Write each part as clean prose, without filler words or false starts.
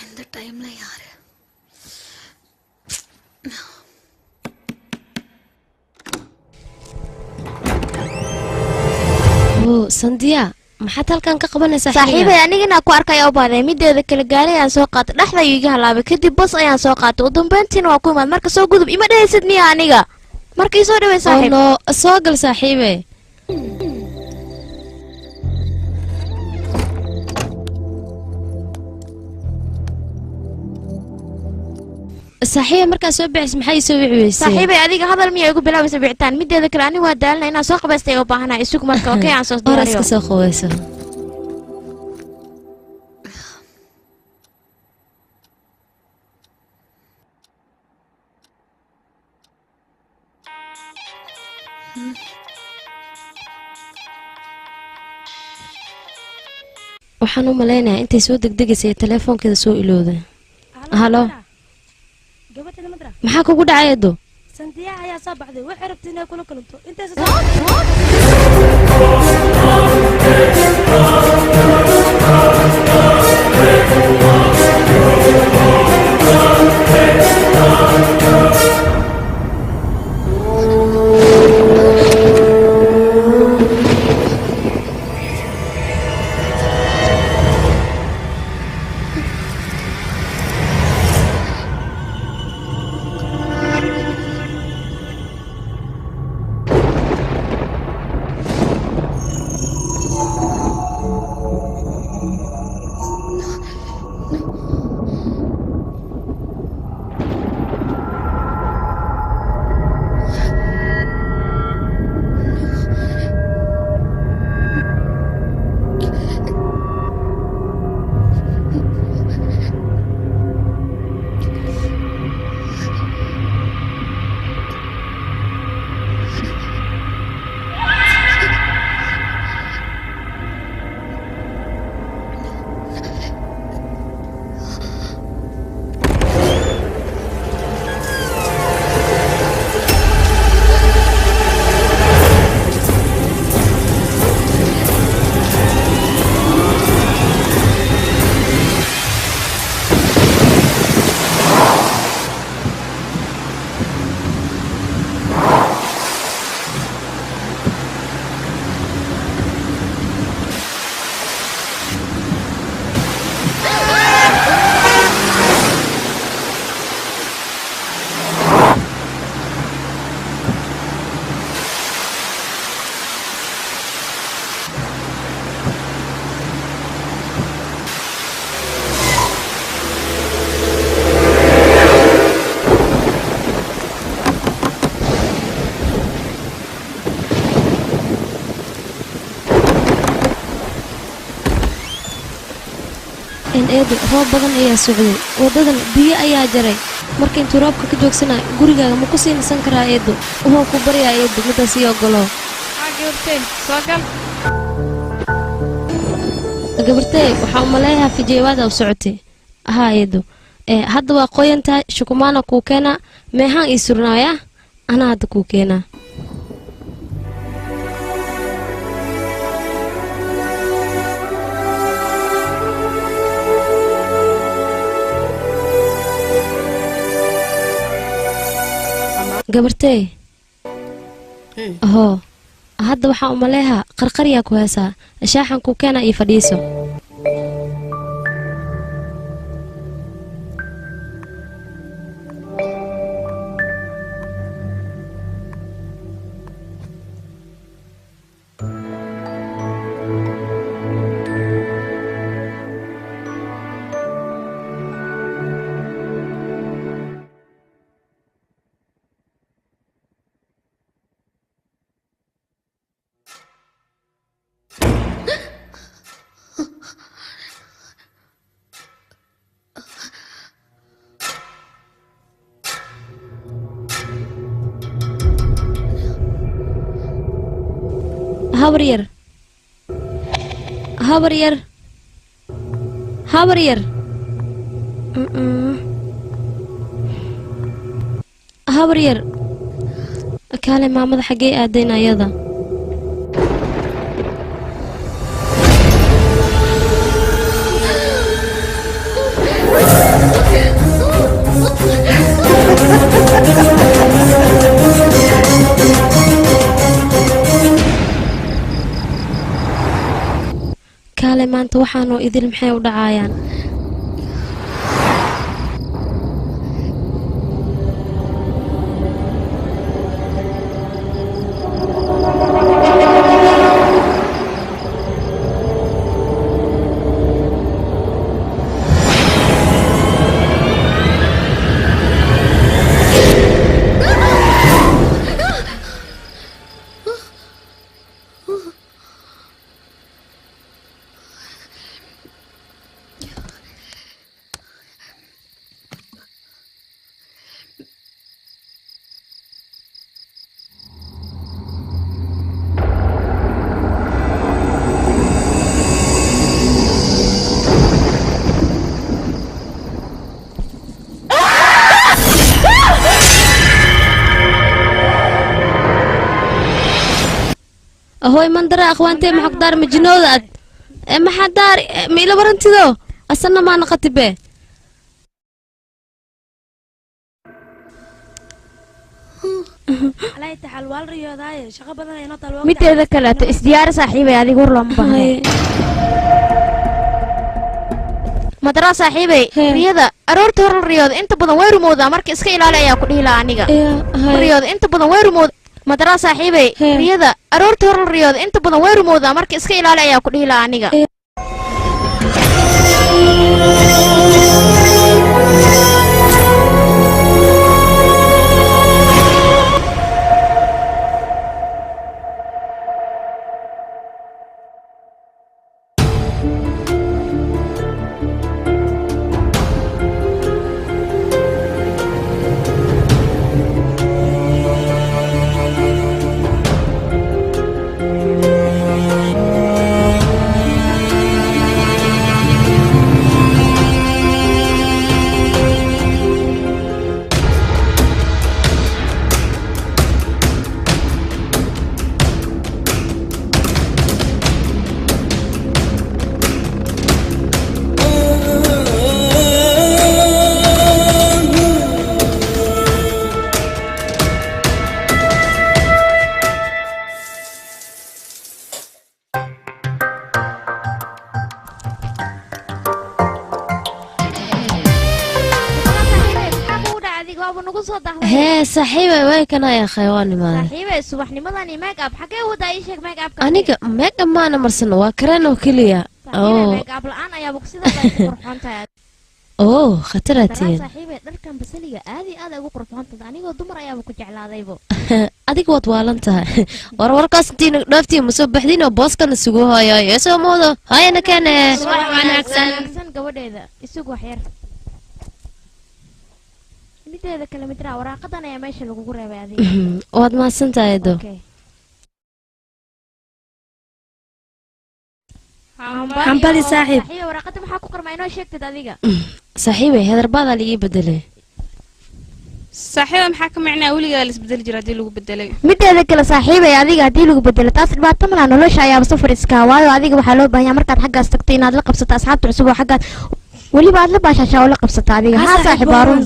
இந்த டைம்ல யாரு? oo sandiya maxaad halkan ka qabanaysaa saaxiibay anigana ku arkay oo baaday mideeda kala gaaray aan soo qaatay dhaxda iiga halaabay kadib bas ayaan soo qaatay u dambeyntiina waa ku imaad marka soo gudub ima dhehaysid miya aniga markii soo dhaway saaxiib oo soo gal saaxiibe saaxiibe markaa soo bixis maxay soo wixweysay saaxiibay adiga hadal miya igu bilaabaysa bicitaan mideeda kale aniga waa daalna inaan soo qabaystay oo baahanahay isugu marka okay aan soo diyaariyo oraska soo qawayso waxaan u maleynayaa intay soo degdegaysay teleefoonkeeda soo ilowday halo maxaa kugu dhacay edo sandiya ayaa soo baxday waxay rabtay inay kula kulanto intaysa in eedo roob badan ayaa socday wadadan biyo ayaa jaray marka intuu roobka ka joogsana gurigaaga ma ku sii nasan karaa eedo wuxuu ku baryaa eedo midaas ii ogolo gabartay waxaa u maleeyahaa fijeewaada u socotay haa eedo hadda waa qoyantahay shukumaana kuu keenaa meehaan ii surnaaya anaa hadda kuu keenaa gabartay hoo hadda waxaa u maleehaa qarqaryaa ku heesaa shaaxan kuu keena ii fadhiiso habaryar habaryar habaryar habaryar kaale maamada xaggee aadayn ayada kaale maanta waxaanoo idil maxay u dhacayaan هوي مندرة أخوانتي محقدار مجنودات محدار ميلا برنتيدو أصلنا ما نقتبه على تحل والرياضة شغل بدنا ينط الوقت متى ذكرت إسديار صاحبي هذه قرلم بها مدرسة صاحبي رياضة أرورت هر الرياضة أنت بدن وير موضة مرك إسكيل على يا كلها لعنيقة رياضة أنت بدن وير موضة مدرسة صاحبي رياضة أرورت هر الرياضة أنت بدن وير موضة مرك إسكيل على يا كلها لعنيقة هي صاحبي وين يا خيواني ما صاحبي صباحني مدني ميك اب حكي ودا ايشك ميك اب انيق ميك اب ما انا مرسنا وكران وكليا ميك اب الان يا بوكسيدا قرحونتا اوه خطرتين صاحبي دلكن بسليga aadi aad ugu qurxoonta anigoo dumar ayaa ku jeclaadaybo adiga wad waalantahay warkaas intiin dhaaftii musoo baxdin oo booskan isugu hooyo yeesoo moodo hayna kana wax wanaagsan gabadheeda isugu wax yar mideeda kala midra waraaqadan ayaa meesha lagu reebay adiga waad maasantahay do حنبلي صاحب صاحبي ورقته maxaa ku qormay inoo sheegtid adiga صاحبي هذا baada li bedele صاحبي maxaa ka macnaa waliga la isbedel jira hadii lagu bedelay mideeda kala saaxiibay adiga hadii lagu bedelo taas dhibaato ma laha nolosha ayaa safar iska waayo adiga waxa loo baahan yahay markaad xaggaas tagto inaad la qabsato asxaabta cusub oo xaggaas waliba aad la baashashaa oo la qabsato adiga ha saaxiib baarun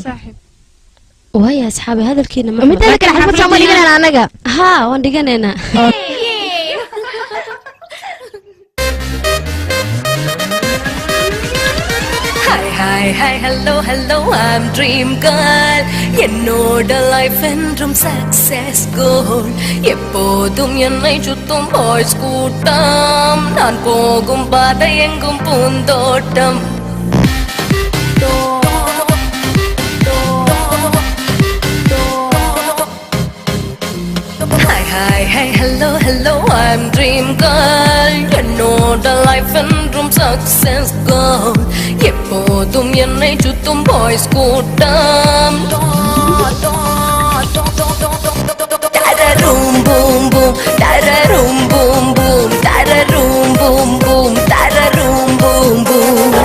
وهي أصحابي هذا الكينا ما متى لك الحفظ سامي لنا أنا ها وندقنا هنا Hi, hello, I'm Dream Girl. You know the life and dream success goal. எப்போதும் என்னை சுத்தும் boys கூட்டம் நான் போகும் பாதை எங்கும் பூந்தோட்டம் Hi, hello, I'm Dream Girl. You know the life and dream success goal. எப்போதும் என்னை சுத்தும் boys கூட்டம் Tararum boom boom, tararum boom boom, tararum boom boom, tararum boom boom.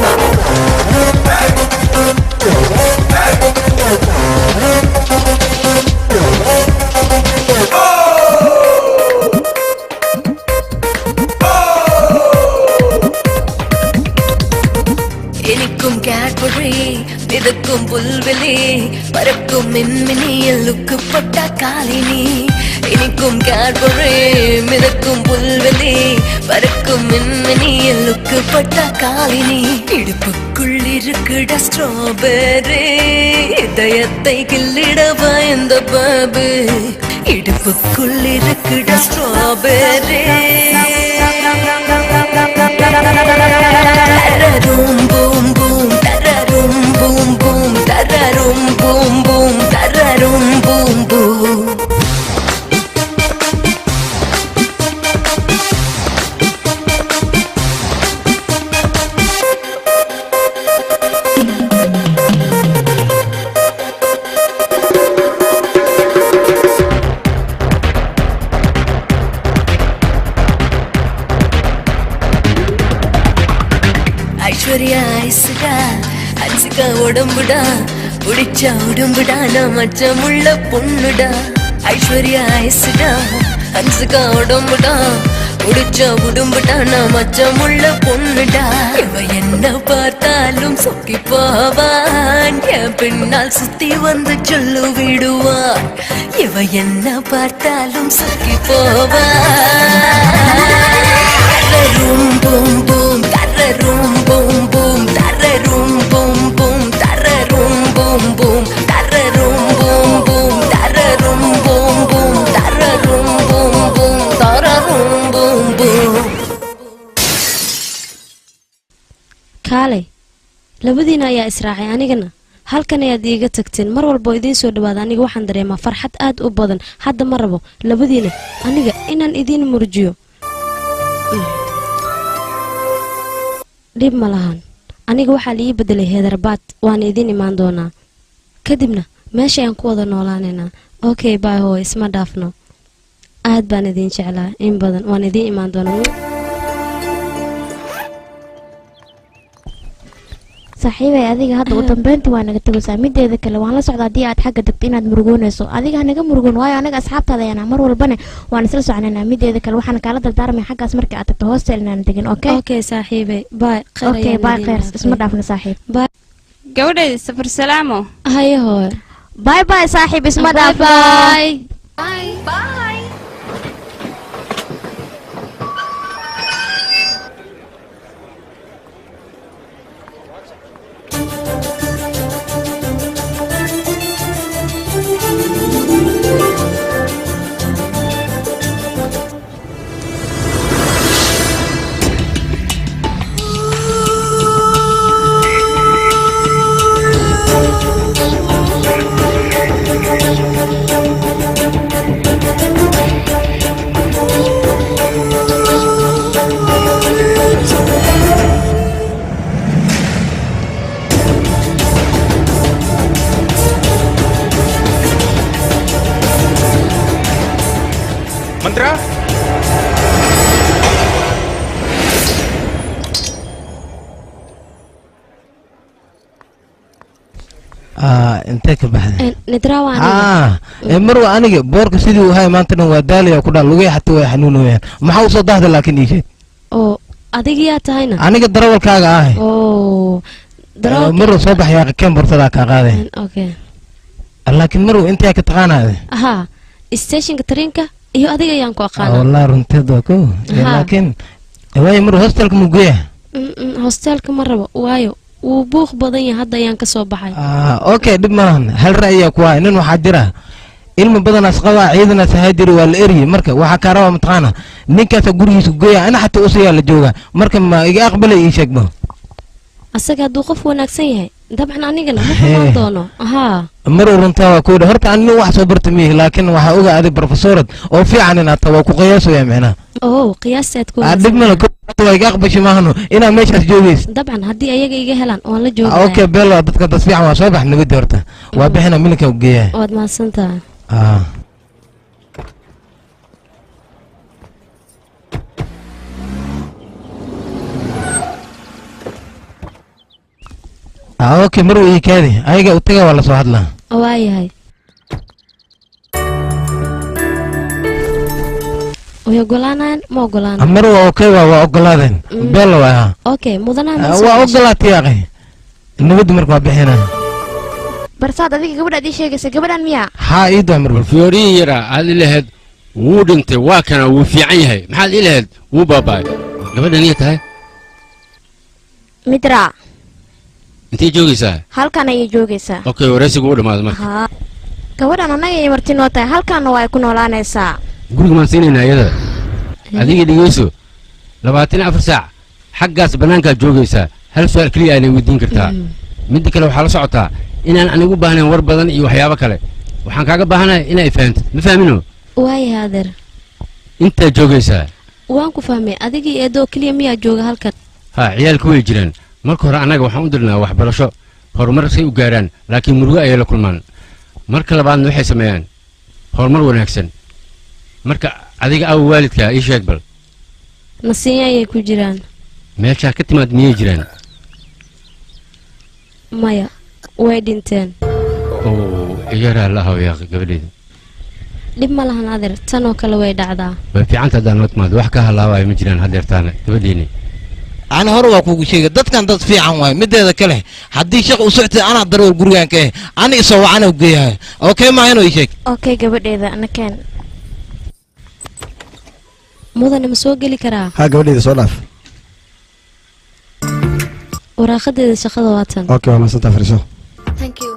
மின்மினியில் லுக்குப்பட்ட காலினி இனிக்கும் கார்பரே மிதக்கும் புல்வெளி பறக்கும் மின்மினியில் லுக்குப்பட்ட காலினி இடுப்புக்குள் இருக்குட ஸ்ட்ராபெரி இதயத்தை கிள்ளிட பயந்த பாபு இடுப்புக்குள் இருக்குட ஸ்ட்ராபெரி தரரும் பூம் பூம் தரரும் பூம் பூம் தரரும் பூம் பூம் தரரும் பூம் பூம் ஐஸ்வர்யா ஐசுடா அச்சுக்கா உடம்புடா புடிச்சா உடம்புடா நான் மச்சமுள்ள பொண்ணுடா ஐஸ்வர்யா ஐசுடா அச்சுக்கா உடம்புடா புடிச்சா உடம்புடா நான் மச்சமுள்ள பொண்ணுடா இவ என்ன பார்த்தாலும் சொக்கி போவான் என் பின்னால் சுத்தி வந்து சொல்லு விடுவான் இவ என்ன பார்த்தாலும் சொக்கி போவான் தரரும் பூம் பூம் தரரும் பூம் பூம் தரரும் பூம் பூம் தரரும் பூம் பூம் தரரும் பூம் பூம் தரரும் பூம் பூம் தரரும் பூம் பூம் தரரும் boom boom kaalay labadiina ayaa israacay anigana halkan ayaad iiga tagteen mar walba idiin soo dhawaada aniga waxaan dareemaa farxad aad u badan hadda ma rabo labadiina aniga inaan idiin murjiyo dhib ma lahan aniga waxaa la ii bedelay heedarbaad waan idiin imaan doonaa kadibna meesha ayaan ku wada noolaanaynaa okay bye hooy isma dhaafno aad baan idiin jeclaa in badan waan idiin imaan doonaa saaxiibay adiga hadda u dambeyntii waa naga tagaysaa mideeda kale waan la socdaa haddii aad xagga degto inaad murugoonayso adiga hanaga murugoon waayo anaga asxaabtaada ayaan mar walbana waan isla soconaynaa mideeda kale waxaan kaala dardaarmay xaggaas markii aad tagto hostel inaan degin okay saaxiibay bye okay bye khayr isma dhaafna saaxiib bye gabadheeda safar salaamo haye hooy bye bye saaxiib isma dhaafno bye bye bye Mantra intee ka baxday nidrawa marwa aniga boorka sidii uu ahay maantana waa daaliya ku dhaa lugay xataa way xanuunayaan maxaa u soo dahda laakiin ii sheeg oo adiga yaa tahayna aniga darawalkaaga ahay oo marwa soo baxyaa keen bortadaa kaa qaaday okay laakiin marwa intee ka taqaanaade aha stationka tareenka iyo adiga ayaan ku aqaana wallahi runteed waa ko laakiin waayo marwa hostelka mu geeya hostelka ma rabo waayo wuu buuq badan yahay hadda ayaan ka soo baxay okay dhib malahan hal ra'yi ku waa nin waxaa jira ilma badanaas qabaa ciidanaas haajiri waa la eriyey marka waxaa kaa rabaa mataqaana ninkaasa gurigiisa gooya ana xataa usayaa la joogaa marka ma iga aqbalay ii sheegba asaga hadduu qof wanaagsan yahay dabcan anigana ma xumaan doono haa mar runtaa waa kuudha horta ani wax soo barta mihi laakiin waxaa ogaa adig profesorad oo fiican inaad taa waa ku qiyaasaya micnaha oo qiyaastaad ku dhib mala waa iga aqbashi maahano inaad meeshaas joogeys dabcan haddii ayaga iga helaan oon la joogaa okay belo dadka dad fiican waa soo bax nabadii horta waa bixina milinka u geeyaa waad mahadsantahay okay marwa ii kaadi ayaga utaga waa la soo hadlaa waayahay way ogolaanayaan ma ogolaanayaan marwa okay waa ogolaadeen belo waa okay mudanaha waa ogolaatay aqay nabadii marka waa bixina barsaad adiga gabadhaad ii sheegaysa gabadhan miyaa haa ii daa marwe fiyooriin yara aad ii lahayd wuu dhintay waa kana wuu fiican yahay maxaad ii lahayd wuu baaba'ay gabadhan iya tahay midraa intay joogaysaa halkan ayay joogaysaa okay waraysigu u dhamaaday marka haa gabadhan annaga ay marti noo tahay halkaanna waa ay ku noolaanaysaa guriga maan siinaynaa iyada adiga dhegeyso 24 saac xaggaas bannaankaad joogaysaa hal su'aal keliya aanay weydiin kartaa midda kale waxaa la socotaa inaan anigu baahnayn war badan iyo waxyaabo kale waxaan kaaga baahanahay inay fahanto ma fahmino waaya adeer intaad joogaysaa waan ku fahmay adigii eedoo keliya miyaa jooga halkan haa ciyaalku way jiraan marka hore annaga waxaan u dirnaa waxbarasho horumar say u gaaraan laakiin murugo ayay la kulmaan marka labaadna waxay sameeyaan horumar wanaagsan marka adiga aw waalidka ii sheeg bal nasiinya ayay ku jiraan meeshaa ka timaad miyay jiraan maya way dhinteen oo iyaraa la hawyaaqi gabadheeda dhib ma lahan adeer tan oo kale way dhacdaa way fiicanta haddaan noo timaado wax ka halaabaayo ma jiraan haddeertaana gabadheeni ana hore waa kugu sheegay dadkan dad fiican waay mideeda kale haddii shaq u soctay anaa darawal gurigaan ka ani isoo wacana u geeyahay okay maa inuu ii sheeg okay gabadheeda anakeen mudane ma soo geli karaa haa gabadheeda soo dhaaf waraaqadeeda shaqada waatan okay waa masantaa fariiso thank you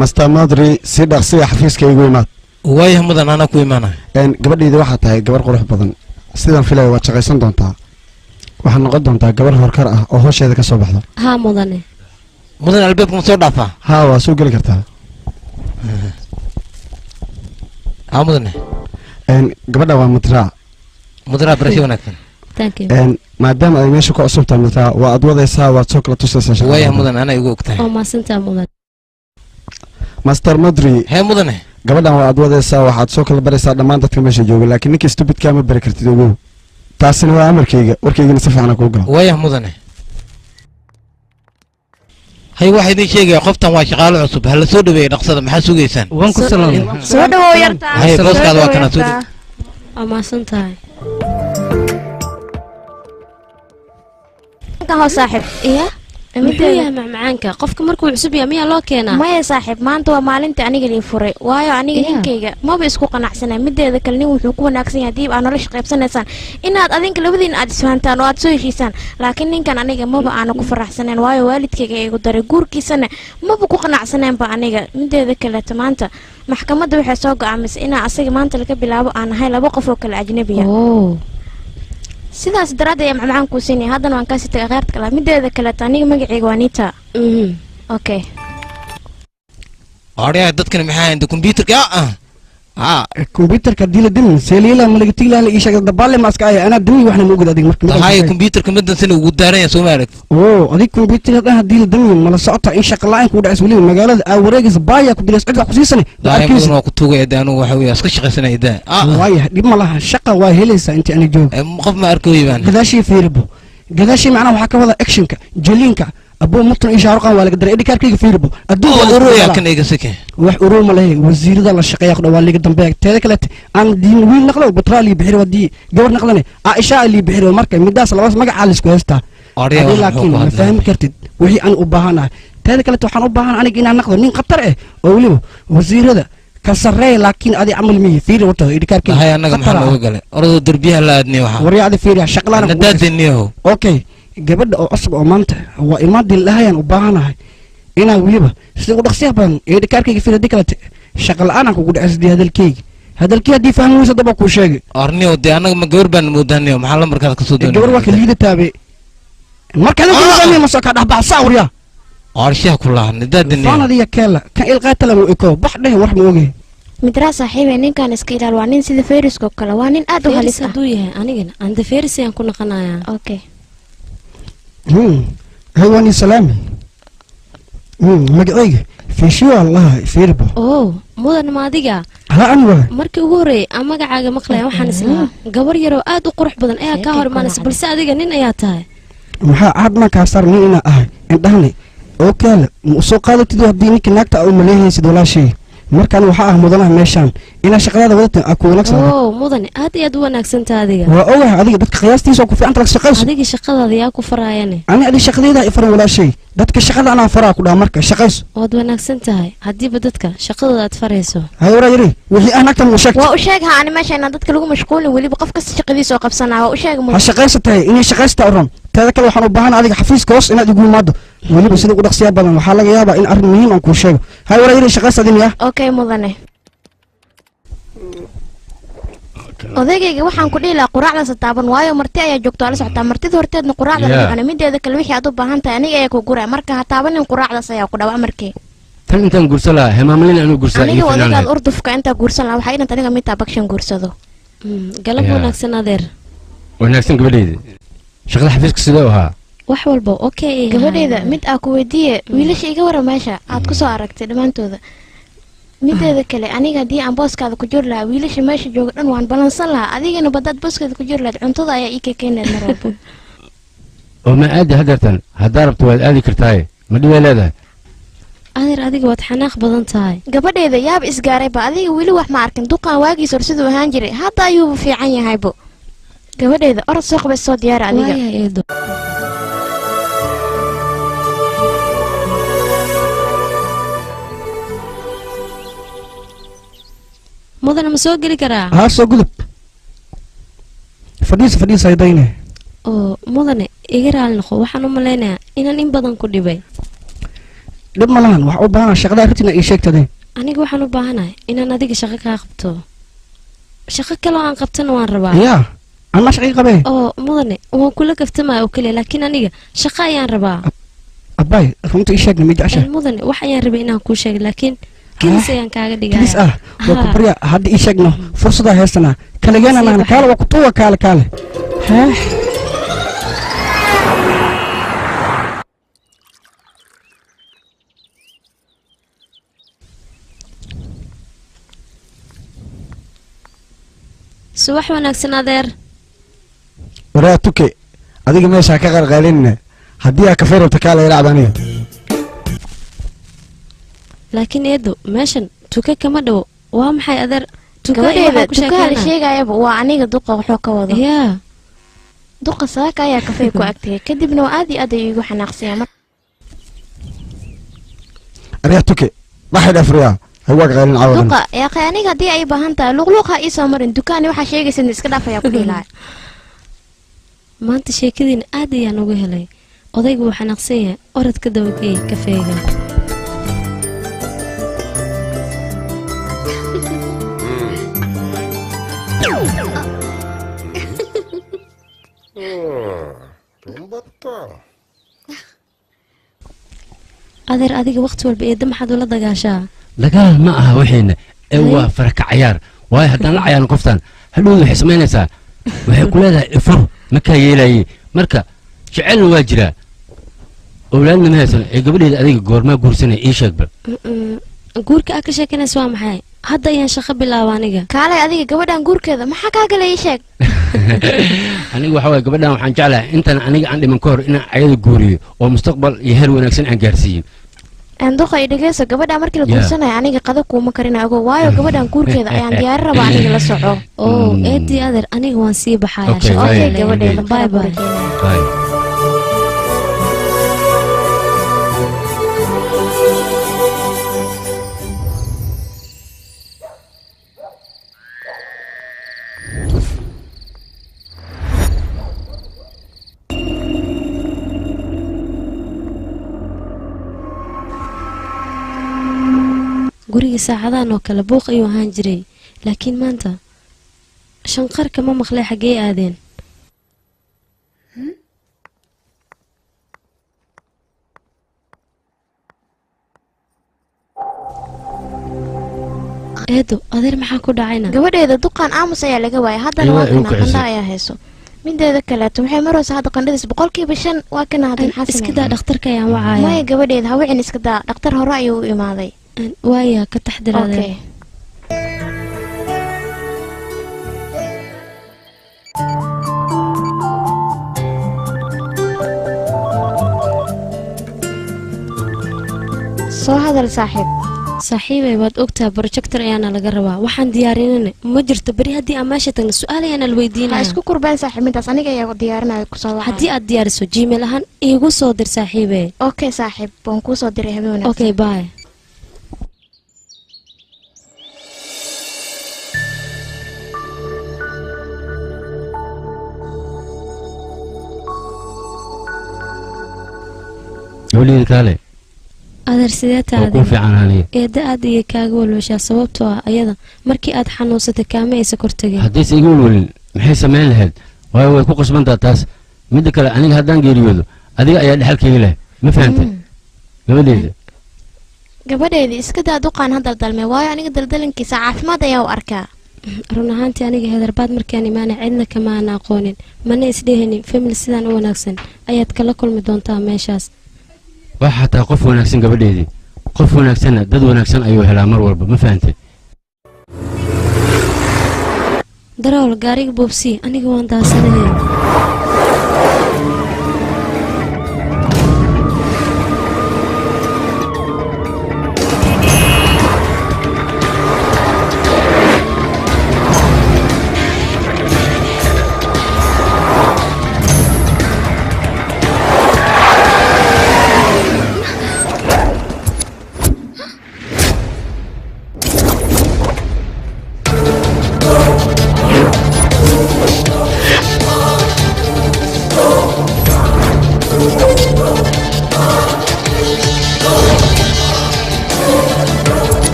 master madri si dhaqsiga xafiiska igu imaad waayah mudan anaa ku imaanay gabadheeda waxaa tahay gabar qurux badan sidaan filaya waad shaqaysan doontaa waxaad noqon doontaa gabar horkar ah oo howsheeda ka soo baxdo haa mudane mudan albaabka ma soo dhaafaa haa waa soo geli kartaa haa mudane gabadha waa mudraa mudraa barasho wanaagsan thank you maadaama ay meesha ku cusub tahay mudraa waa ad wadaysaa waad soo kala tusaysaa shaqada waayah mudan anaa igu og tahay oo maasantaa mudan master madri hee mudane gabadhan waa ad wadaysaa waxaad soo kala baraysaa dhammaan dadka meesha jooga laakiin ninka stupidkaa ma bari kartid ogow taasina waa amarkayga warkaygana si fiican kuu gala waayah mudane hay waxaa idiin sheegaya qoftan waa shaqaalo cusub ha la soo dhaweeya dhaqsada maxaa sugaysaan waan ku salaamay soo dhawow yartaa hay booskaada waa kana soo dhaw oo maasan tahay ho saaxib iya muxuu yahay macmacaanka qofka markuu cusub yahay miyaa loo keenaa maya saaxiib maanta waa maalintii aniga lii furay waayo aniga ninkayga maba isku qanacsanay mideeda kale nin wuxuu ku wanaagsan yahay hadiib aad nolosha qaybsanaysaan inaad adinka labadiin aad isfahantaan oo aad soo heshiisaan laakiin ninkan aniga maba aana ku faraxsanayn waayo waalidkayga igu daray guurkiisana maba ku qanacsanaynba aniga mideeda kaleeta maanta maxkamadda waxay soo go'aamisay inaa asaga maanta laga bilaabo aan ahay 2 qof oo kale ajnabiya sidaas daraaddeed ayaa macmacaan kuu siinaya haddana waan kaasii tagay kheyrta kale mideeda kaleeta aniga magacayga waa nita okay oryaa dadkan maxaa inta computerka computerka dila dimin seeliyala malaga tiglaala ii sheegay dabaale maaska ay ana dimi waxna ma ogid adig marka hay computerka midan sana ugu daaran yahay soo ma arag oo adig computerka dhan dila dimin mala socota in shaqo la'aan ku dhacis waliba magaalada aa wareegis baaya ku dilas cid wax ku siisanay daarkiisa waa ku tuugay adaanu waxa weey iska shaqaysanay ida waaya dib ma laha shaqa waa helaysa intii aan joog qof ma arkoy baan gadaashii fiirbo gadaashii macnaha waxa ka wada actionka jelinka أبو مطر إشارة قام ولا قدر إدي كاركيك فيربو أدوه أرويا كن إيجا سكين وح أروم له وزير ذا الشقة ياخد والي قدام بيك تذا كلت عن دين وين نقله بترالي بحير ودي جور نقلني عائشة اللي بحير ومركب مداس الله بس ما قاعد سكويستا لكن ما فاهم كرتد وهي أنا أباهنا تذا كلت وحنا أباهنا أنا جينا نقله نين قطر إيه أوليه وزير هذا كسرّي لكن أدي عمل مية فير وتو إدي كاركيك هاي أنا محمد وقال أرض دربيها لا أدني وها وريا هذا فير شغلانة نداد النيو أوكي gabadha oo cusub oo maanta waa imaadin lahayaan u baahanahay inaa weliba sida ugu dhaqsiya badan ee dhikaarkayga firadi kalete shaqa la'aan kugu dhacay hadalkayga hadalkii haddii fahmi weysa daba kuu sheegay arniyo dee annaga ma gabar baan moodaniyo maxaa lambarkaada ka soo doonay gabar waa ka liida taabe markaad ku ma soo ka dhaxbax sawriya arshiha ku lahan nidaadin fanadiya keela kan ilqaatala mu eko bax dheh wax ma ogay midraa saaxiibay ninkan iska ilaal waa nin sida fayriska kale waa nin aad u halis ah haduu yahay anigana anda fayris ayaan ku naqanayaa okay هواني سلامي مقعيق في شو الله فيربو mudan ma adiga ها أنوى markii ugu horeeyay aan magacaaga maqlay waxaan islahaa gabar yar oo aad u qurux badan ayaa ka hor imaanaysa balse adiga nin ayaa tahay maxaa aad ma ka sar nin ah indhahni oo kale soo qaadatid hadii ninka naagta uu maleeyay walaashii markaan waxaa ah mudanaha meeshaan inaa shaqadaada wadata aa ku wanaagsan oo mudane aad iyo aad u wanaagsantaa adiga waa ogahay adiga dadka qiyaastiisa ku fiican tahay shaqayso adiga shaqadaada yaa ku faraayane ani adiga shaqadeeda ay faran walaashay dadka shaqada anaa faraa ku dhaha marka shaqayso waad wanaagsan tahay haddiiba dadka shaqadooda aad farayso hay waraa yiri wixii aan agtan u sheeg waa u sheeg ha ani meesha inaan dadka lagu mashquulin weliba qof kasta shaqadiisa oo qabsanaa waa u sheeg ha shaqayso tahay inay shaqaysta oran teeda kale waxaan u baahan adiga xafiiska hoos inaad igu imaado weliba sida ugu dhaqsiya badan waxaa laga yaabaa in arrin muhiim aan kuu sheego hay waraa yiri shaqaysta adin yaa okay mudane odaygayga waxaan ku dhihi lahaa quraacdaas taaban waayo marti ayaa joogto ala socotaa martida horteedna quraacda la cunay mideeda kale wixii aad u baahan tahay aniga ayaa ku guraa marka ha taabanin quraacdaas ayaa ku dhawa markii tan intaan guursan lahaa hemaamalin aanu guursaa aniga odaygaad urdufka intaa guursan lahaa waxaa inanta aniga mitaa bakshan guursado galab wanaagsan adeer wanaagsan gabadhayda shaqada xafiiska sidee u ahaa wax walba okay gabadhayda mid aa ku weydiiye wiilasha iga wara meesha aad ku soo aragtay dhammaantooda mideeda kale aniga haddii aan booskaada ku jiri lahaa wiilasha meesha jooga dhan waan balansan lahaa adigana badaad booskeeda ku jiri lahayd cuntada ayaa ii kakeenayd mar walba oo ma aadi hadeertan haddaa rabto waad aadi kartaaye ma dhibay leedahay adeer adiga waad xanaaq badan tahay gabadheeda yaaba isgaarayba adiga weli wax ma arkin duqaan waagiis hor siduu ahaan jiray hadda ayuuba fiican yahaybo gabadheeda orod soo qabay soo diyaara adiga mudane ma soo geli karaa haa soo gudub fadhiisa haydayne oo mudane iga raali noqo waxaan u malaynayaa inaan in badan ku dhibay dhib ma lahan waxaa u baahana shaqada arrintiina ii sheegtadeen aniga waxaan u baahanahay inaan adiga shaqo kaa qabto shaqo kaloo aan qabtana waan rabaa yaa anna shaqii qabee oo mudane waan kula kaftamaya oo keliya laakiin aniga shaqo ayaan rabaa abbaay runta ii sheegna midjecesha mudane wax ayaan rabay inaan kuu sheego laakiin kilis ayaan kaaga dhigaya kilis ah waa ku barya hadda ii sheegno fursadaa heestanaa kaligeena nahna kaale waa kutuwa kaale hee subax wanaagsan adeer waraa tuke adiga meeshaa ka qalqaalinina haddii aa kafee rabta kaala ilaacda aniga laakiin eedo meeshan tuke kama dhowo waa maxay adeer gabadheeda tukaha la sheegayaba waa aniga duqa wuxuu ka wado yaa duqa saaka ayaa kafee ku agtagay kadibna waa aad iyo aad ay igu xanaaqsaya ariga tuke waxay dhafriyaa hawaag qaylin caawadan duqa yaaqay aniga haddii ay baahan tahay luqluuq ha ii soo marin dukaani waxaa sheegaysa iska dhaaf ayaa ku dhihi lahaa maanta sheekadiina aad ayaan ugu helay odaygu wuu xanaaqsan yahay orod ka dabageey kafeega adeer adiga waqti walba eedda maxaad ula dagaashaa dagaal ma aha waxayna ee waa faraka cayaar waayo haddaan la cayaarin qoftaan hadhowda waxay samaynaysaa waxay ku leedahay ifur makaa yeelaayey marka jecelna waa jiraa owlaadna ma haysan ee gabadheeda adiga goormaa guursanaya ii sheegba guurka aad ka sheekanaysa waa maxay hadda ayaan shaqo bilaaba aniga kaalay adiga gabadhan guurkeeda maxaa kaa galay ii sheeg aniga waxa waye gabadhan waxaan jeclahay intaan aniga aan dhiman ka hor inaan ayada guuriyo oo mustaqbal iyo heer wanaagsan aan gaarsiiyo duqa i dhegeyso gabadha markii la guursanayo aniga qada kuuma karina ogo waayo gabadhan guurkeeda ayaan diyaari rabaa aniga la soco oo eedii adeer aniga waan sii baxaya okay gabadheeda bye bye guriga saacadahan oo kale buuq ayuu ahaan jiray laakiin maanta shanqar kama maqlay xaggee aadeen eedo adeer maxaa ku dhacayna gabadheeda duqaan aamus ayaa laga waayay haddana waa kana qandha ayaa hayso mideeda kaleeto waxay maraysaa hadda qandhadiis 5% waa kana hadin xasan iska daa dhakhtarka ayaan wacaya maya gabadheeda hawicin iska daa dhakhtar hore ayuu u imaaday waaya ka taxdirada soo hadal saaxiib saaxiibay waad ogtaa projector ayaana laga rabaa waxaan diyaarinana ma jirto beri haddii aan meesha tagno su-aal ayaana la ha weydiinaya isku kurbeen saaxiibintaas aniga ayaa diyaarinaya kusoo waxa haddii aad diyaariso gmail ahaan iigu soo dir saaxiibey okay saaxiib waan kuu soo diray habeen wanaagsan okay bye gabadheeda kaale adeer sidee waa taade kuu fiican aniga eedda aad iyo kaaga walwashaa sababtoo ah ayada markii aad xanuunsatay kaama aysa kortageen haddayse iga walwalin maxay samayn lahayd waayo way ku qasbantaa taas midda kale aniga haddaan geeriyoodo adiga ayaa dhexalkeegi leh ma fahantay gabadheeda gabadheedii iska daa duqaan ha daldalmay waayo aniga daldalankiisa caafimaad ayaa u arkaa run ahaantii aniga heedarbaad markaan imaanay cidna kama aan aqoonin mana isdhehanin famil sidaan u wanaagsan ayaad kala kulmi doontaa meeshaas waa xataa qof wanaagsan gabadheedii qof wanaagsanna dad wanaagsan ayuu helaa mar walba ma fahantay darool gaariga boobsii aniga waan daasanahay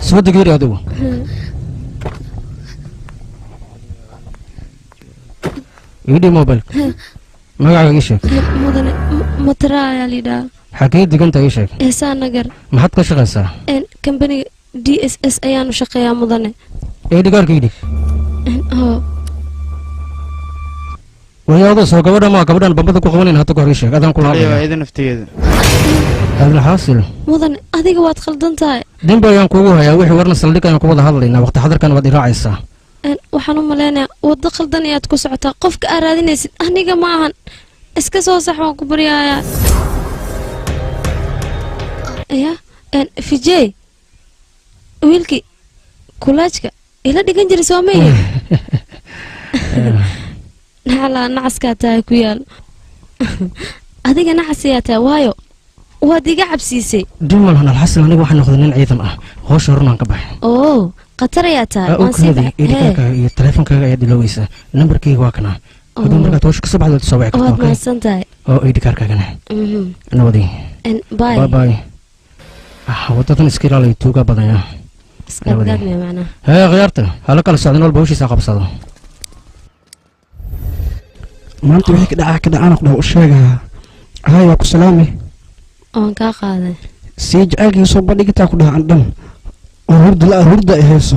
soo degeeri adigu idhi mobile magacaaga ii sheeg mudane matara ayaa lidhaa xagee deganta ii sheeg eesaa nagar maxaad ka shaqaysaa kambaniga d s s ayaanu shaqeeyaa mudane dhigaarka idhi oo wayaado soo gabadha maa gabadhan bambada ku qabanayn hadda ka hor ii sheeg adaan kula iyada naftigeeda hadla xaasil mudane adiga waad khaldan tahay dembi ayaan kuugu hayaa wixii warna saldhig ayaan ku wada hadlaynaa waqti xadarkan waad iraacaysaa waxaan u maleynayaa waddo khaldan ayaad ku socotaa qofka aad raadinaysid aniga ma ahan iska soo sax waan ku baryayaa ya vijay wiilkii kulaajka ila dhigan jiray soomaya naxalaa nacaskaa tahay ku yaal adiga nacas ayaa tahay waayo waad iga cabsiisay dimalhan alxasan aniga waxaan noqday nin ciidan ah hoosha horunaan ka baxay oo khatar ayaa tahay waan sii baxay iyo taleefonkaaga ayaad iloweysaa nambarkayga waa kana hadduu markaad hoosha kasoo baxdo soo wici waad mahadsan tahay oo idhikaarkaagana nabadii bye bye wadadan iska ilaaliyo tuugaa badanya hee khiyaarta hala kala socdan walba hawshiisa qabsado maanta wixii ka dhacaan ku u sheegaa hay waa ku salaami oon kaa qaaday sii jacaylkiisoo bandhigitaa ku dhaha andhan oo hurda ay hayso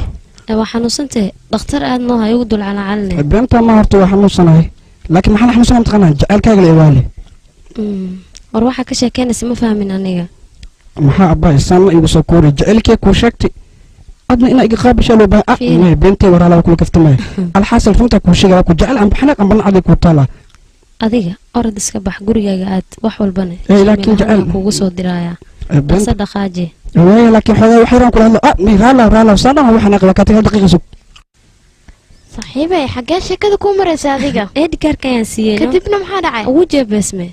waa xanuunsantee dhakhtar aad noo hay ugu dul calaacalinay beentaa ma horta waa xanuunsanahay laakiin maxaan xanuunsana mataqaanaa jacaylkaaga la iwaale war waxaa ka sheekeynaysa ma fahmin aniga maxaa abbaa isaan ma igu soo koori jacaylkee kuu sheegtay adna inaa iga qaabishaa loo baahay beentay waraala kula kaftamaya alxaasal runtaa kuu sheegaya ku jecel amba xanaaq amba nacday kuu taala adiga orod iska bax gurigaaga aad wax walbana laakiin jecel kugu soo diraaya basa dhaqaaje waaya laakiin xogaa wax yaraan kula hadlo raala saadhan wax xanaaq waa ka tagay daqiiqa sug saaxiibay xagee sheekada kuu maraysa adiga edhikaarka ayaan siiyey kadibna maxaa dhacay ugu jeebeesme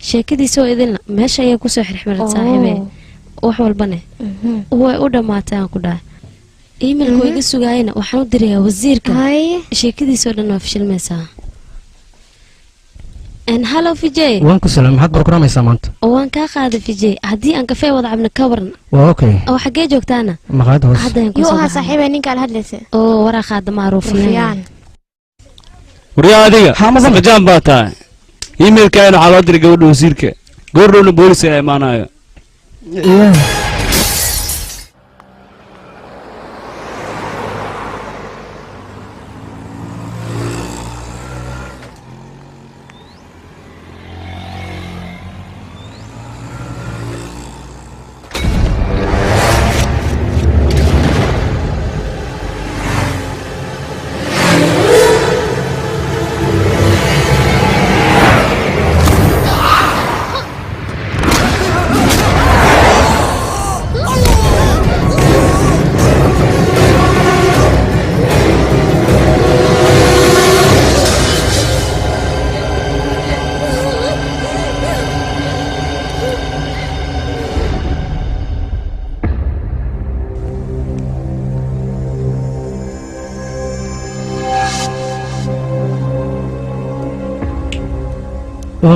sheekadiisoo idilna meesha ayaa kusoo xirxmiran saaxiibe wax walbane way u dhammaatay aan ku dhahay iimailka iga sugaayana waxaan u dirayaa wasiirka sheekadiisoo dhan waa fashilmaysaa hallo vijay waan ku salaam maxaad barogaramaysaa maanta waan kaa qaaday vijay haddii aan kafee wada cabno ka waran waa okay oo xaggee joogtaana maqaayad hoos yuu ahaa saaxiibay ninkaan hadlaysa oo waraaqaada maaruufiyaan waryaa adiga saqajaan baa tahay iimailkaana waxaa loo diray gabadha wasiirka goordhowna booliska ayaa imaanayo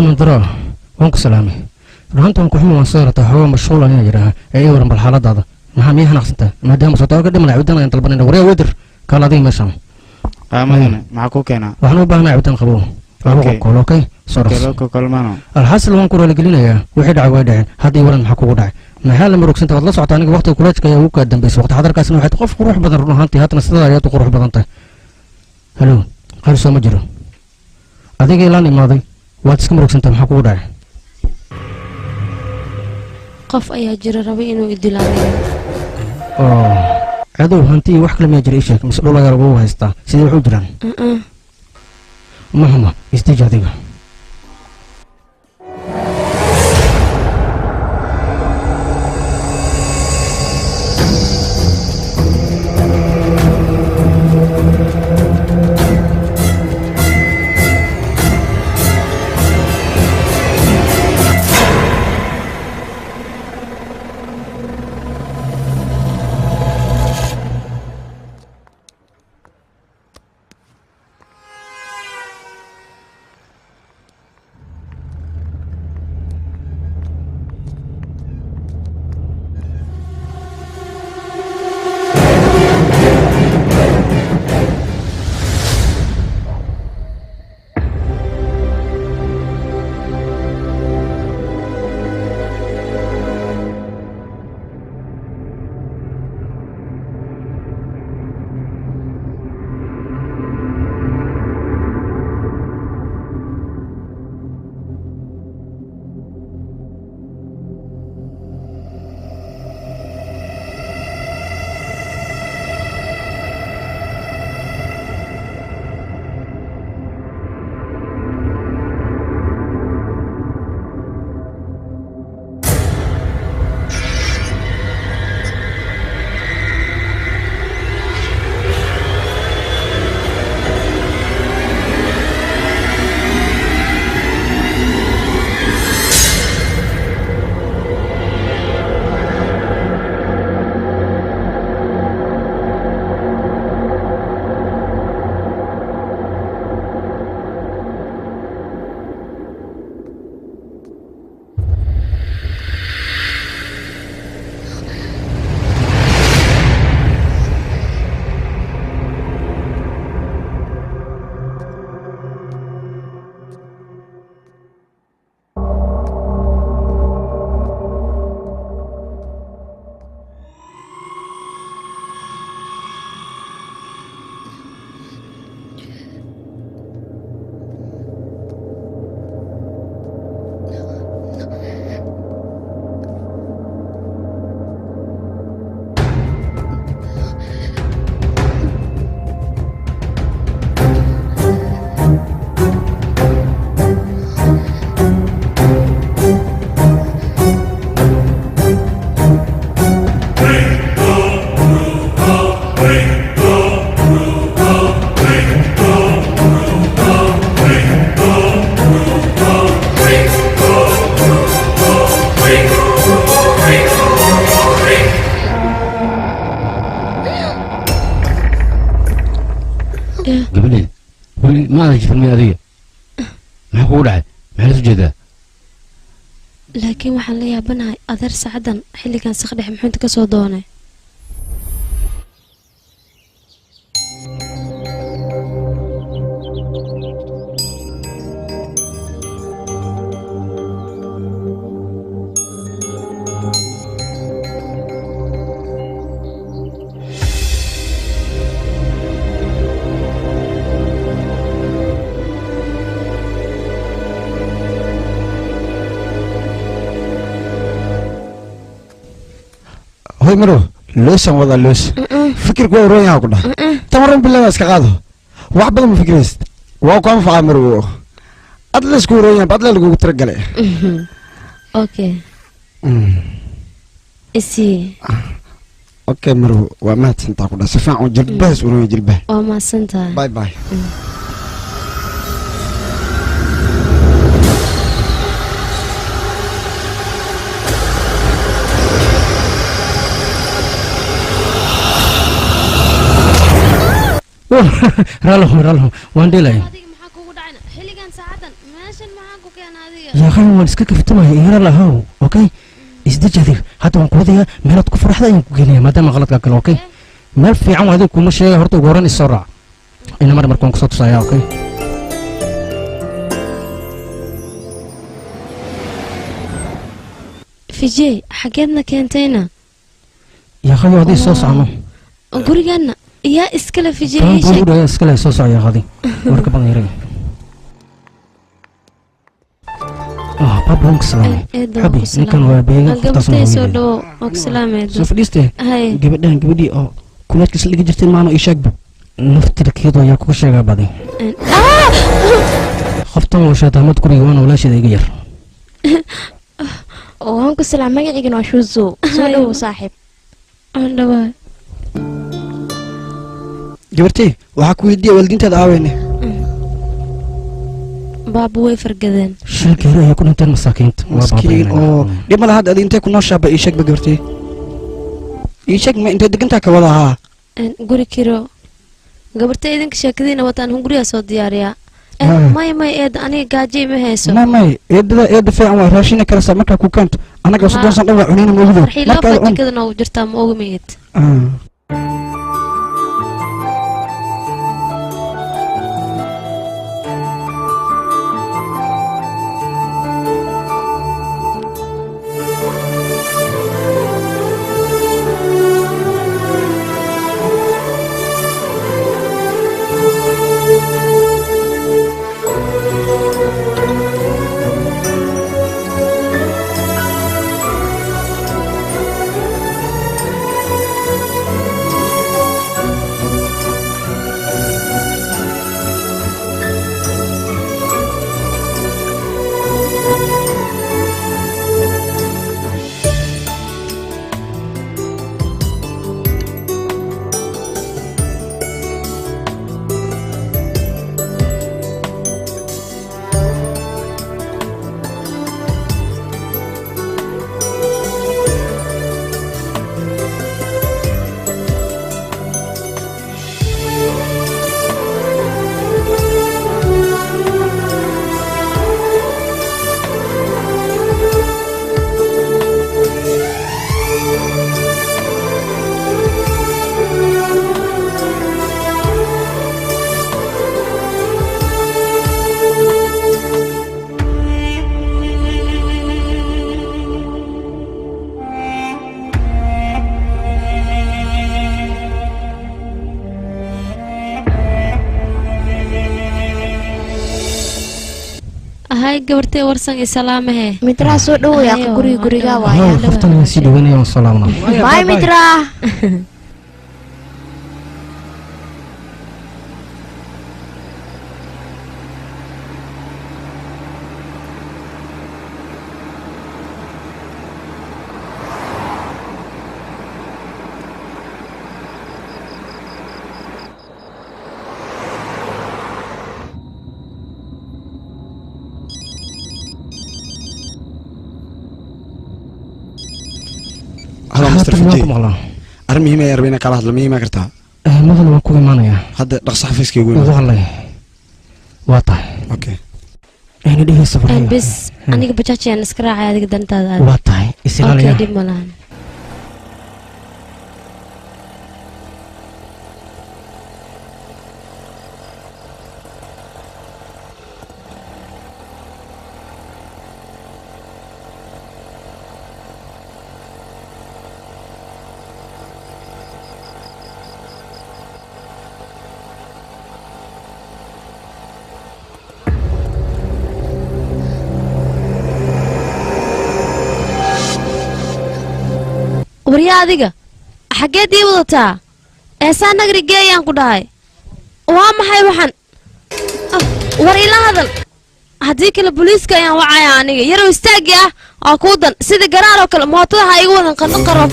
من درا وانك سلامي رهنت وانك حمو وانصارة حوا مشغول أنا جراها أي ورم بالحالة هذا ما ميها نقصته ما دام صوتها قدم العودنا ينطلبنا وريا ودر قال هذه مشام مدني معكو كنا وحنا بهنا عودنا قبوه قالوا اوكي صرف كلمانو الحاصل وان كورا لقلنا وحيد عوادين هذه ورن حكوا داع ما حال مرق سنت والله صعت انك وقت كلش كيا وكا دنبيس وقت حضر كاسنا واحد قف روح بدن رهانتي هاتنا سدا يا تقروح بدنته هلو قال سو مجرو اديك لان ماضي واتسك مرق سنت حكوا داع qof ayaa jira raba inuu idilaaliyo cadow hantii wax kale ma jira isheeg mas'uul ayaa lagu haystaa sidii wuxuu jiraan mahma istijaadiga قبلين ما أجي في الميادية ما أقول عاد ما سجدا laakiin waxaan la yaabanahay adeer saacadan xilligan saqdhex muxuu ka soo doonay هاي مرو لوس ولا لوس فكر كوا روي هاكو ده تمرن بالله اسك قادو wax badan ma fikrist waa ku anfacaa marwo adla isku royaan badla lagu tiragalay okay isi okay marwo waa ma tinta ku da si fiican jilbaas u royo jilbaa waa ma santa bye bye رالهم وان ديلاي maxaa kugu dhacayna xilligan saacadan meeshan maxaa ku keenay يا أخي هو اسكك فتمة يهرا لهاو أوكي isdajadil hadda waan ku wadayaa meelaad ku farxda ayaan ku geliyaa maadaama qaladka kale okay meel fiican waa kuma sheegay horta ugu horan isoo raac ina markaan ku soo tusayaa okay fijay xageedna keentayna yaa khadi hadii soo socno gurigaana yaa iskala fijay guriga iskala soo socaya khadi warka badan yaray بابونك سلام حبي نكن وابين قبتي سودو وكسلامي سفديسته هاي gabadhan gabadhii oo kuleedkiis laga jirtay maano ii sheegba naftirkeedu ayaa ku sheegaa baday qoftan oo shaataamad guriga waan walaasheeda iga yar waan ku salaam magaciigana waa shuuzo soo dhow saaxiib andhawa gabartay waxaa ku weydiiyay waalidiintaada aaweyne baabu way fargadeen shilkeeda ayaa ku dhinteen masaakiinta maskiin oo dhib ma laha hadda intee ku nooshaaba ii sheegba gabartay ii sheeg ma intee degantaa ka wada ahaa guri kiro gabartay idinka sheekadiina wataan hunguriyaa soo diyaariyaa may eeda aniga gaajay ma hayso may eedada fiican waa raashina kala saa markaa ku keento annaga soddon san dhan waa cunayna ma ogdo markaa jikada noogu jirtaa ma ogi mayd هاي قبرتي ورسن سلامه مترا سو دو يا غريغا وايا قفتنا سي دوغني سلامنا باي مترا هلا مستر فيجي أرمي ما يربينا كلا هذا مي ما كرتها مثلا ما كوي مانيا هذا رقص حفيز يقول والله واضح اوكي يعني دي السفر بس أنا بتشجع نسكر عادي جدا تاذا واضح اوكي دي ملان وريا adiga xageedii wadataa eesaa nagri geeyaan ku dhahay waa maxay waxan war ila hadal hadii kale booliiska ayaan wacaya aniga yarow istaagi ah oo ku dan sida garaar oo kale mootada ha igu wadan qanno qarab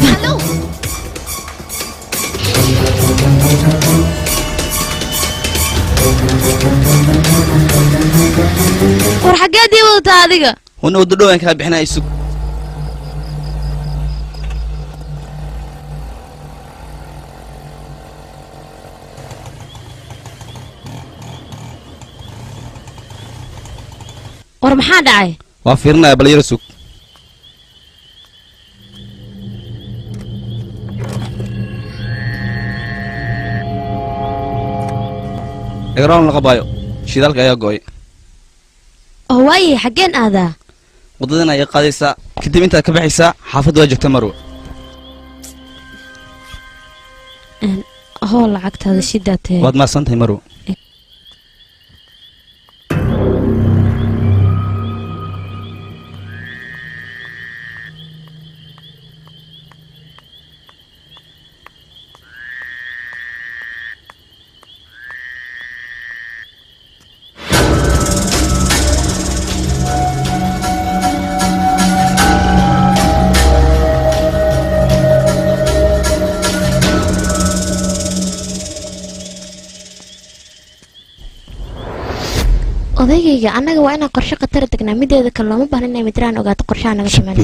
war xageedii wadataa adiga wana wada dhowaan ka bixinay isug war maxaa dhacay waa fiirinaya bal yara sug egrawn laga baayo shidaalka ayaa go'ay oo waaye xaggeen aadaa waddadan ayaa qaadaysaa kadib intaad ka baxaysaa xaafadda waa joogta marwa hoo lacagtaada shidaa tahay waad maasantahay marwa odaygayga annaga waa inaan qorshe khatara degnaa mideeda kale looma baahna inay midraan ogaato qorshaha naga sameyn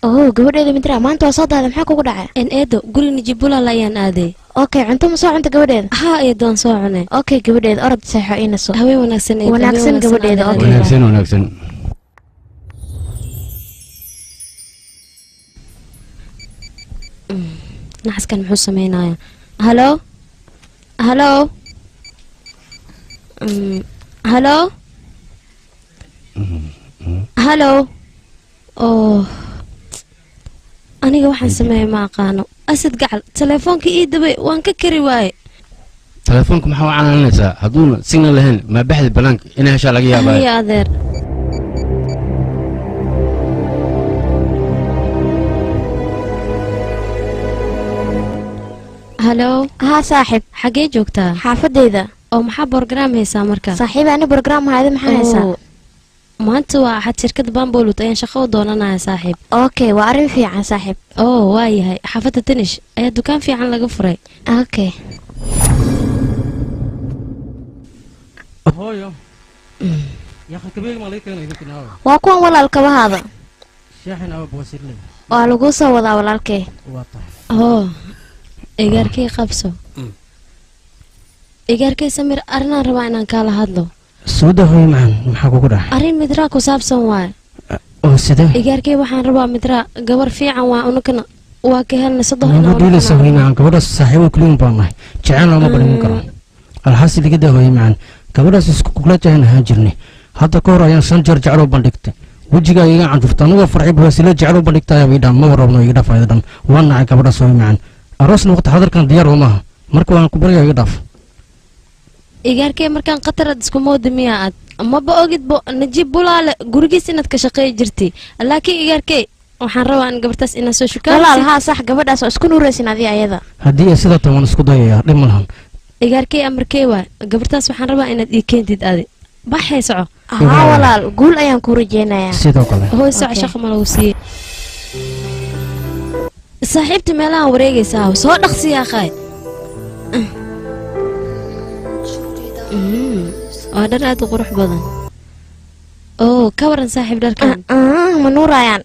oo gabadheeda midraa maanta waa soo daada maxaa kugu dhacay en eedo guri nijibulal ayaan aaday okay cunto ma soo cunta gabadheeda haa eedoon soo cunay okay gabadheeda orod seexo ina soo haween wanaagsan wanaagsan gabadheeda wanaagsan naxaskan muxuu sameynaya halo halo halo halo oo aniga waxaan sameeyay ma aqaano asad gacal telefoonka ii dabay waan ka kari waaye telefoonka maxaa u canaanaysaa hadduuna signal lahayn maa baxdi banaanka inay heshaa laga yaabaa haya adeer halo haa saaxiib xaggee joogtaa xaafadeyda oo maxaa brograam haysaa marka saaxiib ani brograam hayda maxaa haysaa maanta waa axad shirkadda bambolut ayaan shaqo u doonanaya saaxiib okay waa arrin fiican saaxiib oo waa yahay xaafadda tanish ayaa dukaan fiican laga furay okay hooyo waa kuwan walaal kabahaada shaaxin boosirle waa lagu soo wadaa walaalkee oo igaarkay qabso igaarkay samir arrinaan rabaa inaan kaala hadlo sooda hooyo macaan maxaa kugu dhacay arrin midraa ku saabsan waay oo sidee igaarkay waxaan rabaa midraa gabar fiican waa unakana waa ka helnay dhiilasa hooyo macaan gabadhaas saaxiibo keliyan baan nahay jecel looma badhin karo alxaasi liga daa hooyo macaan gabadhaas isku kugla jahan ahaan jirnay hadda ka hor ayaan 5 jeer jecel u bandhigtay wejigaa iga candurta anigoo farxib waasila jecel u bandhigtaya baydhaan ma warabno iga dhaafayda dhan waa nacay gabadhaas hooyo macaan aroosna waqti xadarkan diyaar uma aha marka waan ku baryaa iga dhaaf igaarkay markaan qatarad isku mooda miyaa aad maba ogidbo najib bulaale gurigiis inaad ka shaqeey jirtay laakiin igaarkay waxaan rabaa in gabartaas inaan soo shukaan walaal haa sax gabadhaas oo isku nuuraysin adii ayada haddii ay sidaa tahay waan isku dayayaa dhib ma lahan igaarkay amarkay waa gabartaas waxaan rabaa inaad ii keentid adi baxay soco haa walaal guul ayaan ku rajeynayaa sidoo kale hooy soco shaqo ma lagu siiyey saaxiibta meelahan wareegaysaa soo dhaqsiyaa qaay waa dhar aad u qurux badan oo ka waran saaxiib dharkan ma nuurayaan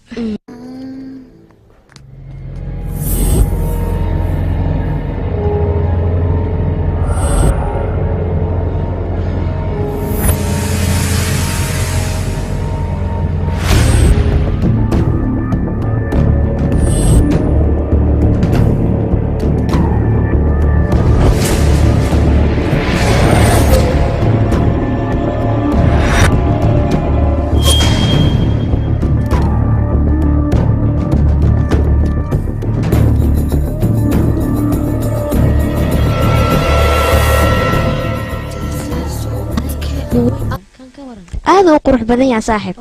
aad u qurux badan yahay saaxiib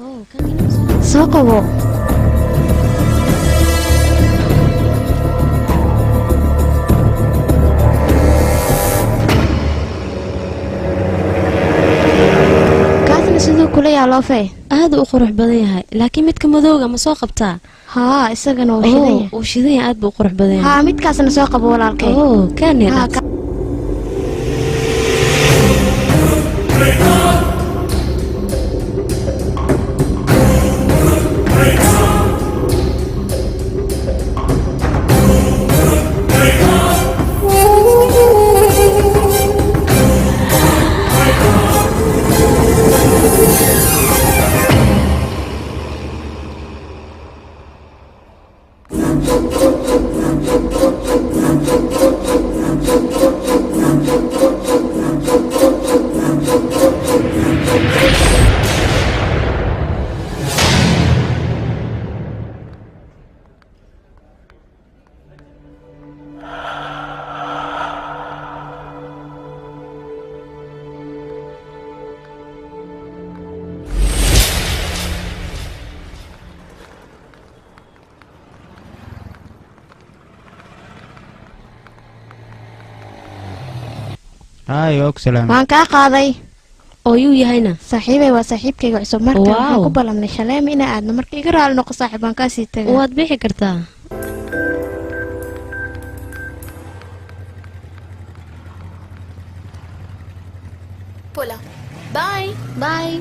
soo qabo kaasna sidoo kule yaa loo fay aad u qurux badan yahay laakiin midka madowga ma soo qabtaa haa isagana uu shidan yahay uu shidan yahay aad buu qurux badan yahay haa midkaasna soo qabo walaalkay oo kaane هاي سلام waan kaa qaaday oo yuu yahayna saaxiibay waa saaxiibkayga cusub marka Wow. waxaan ku ballanay shaleem inaa aadno marka iga raali noqo saaxiib baan kaa sii tagay waad bixi kartaa Pola. Bye. Bye.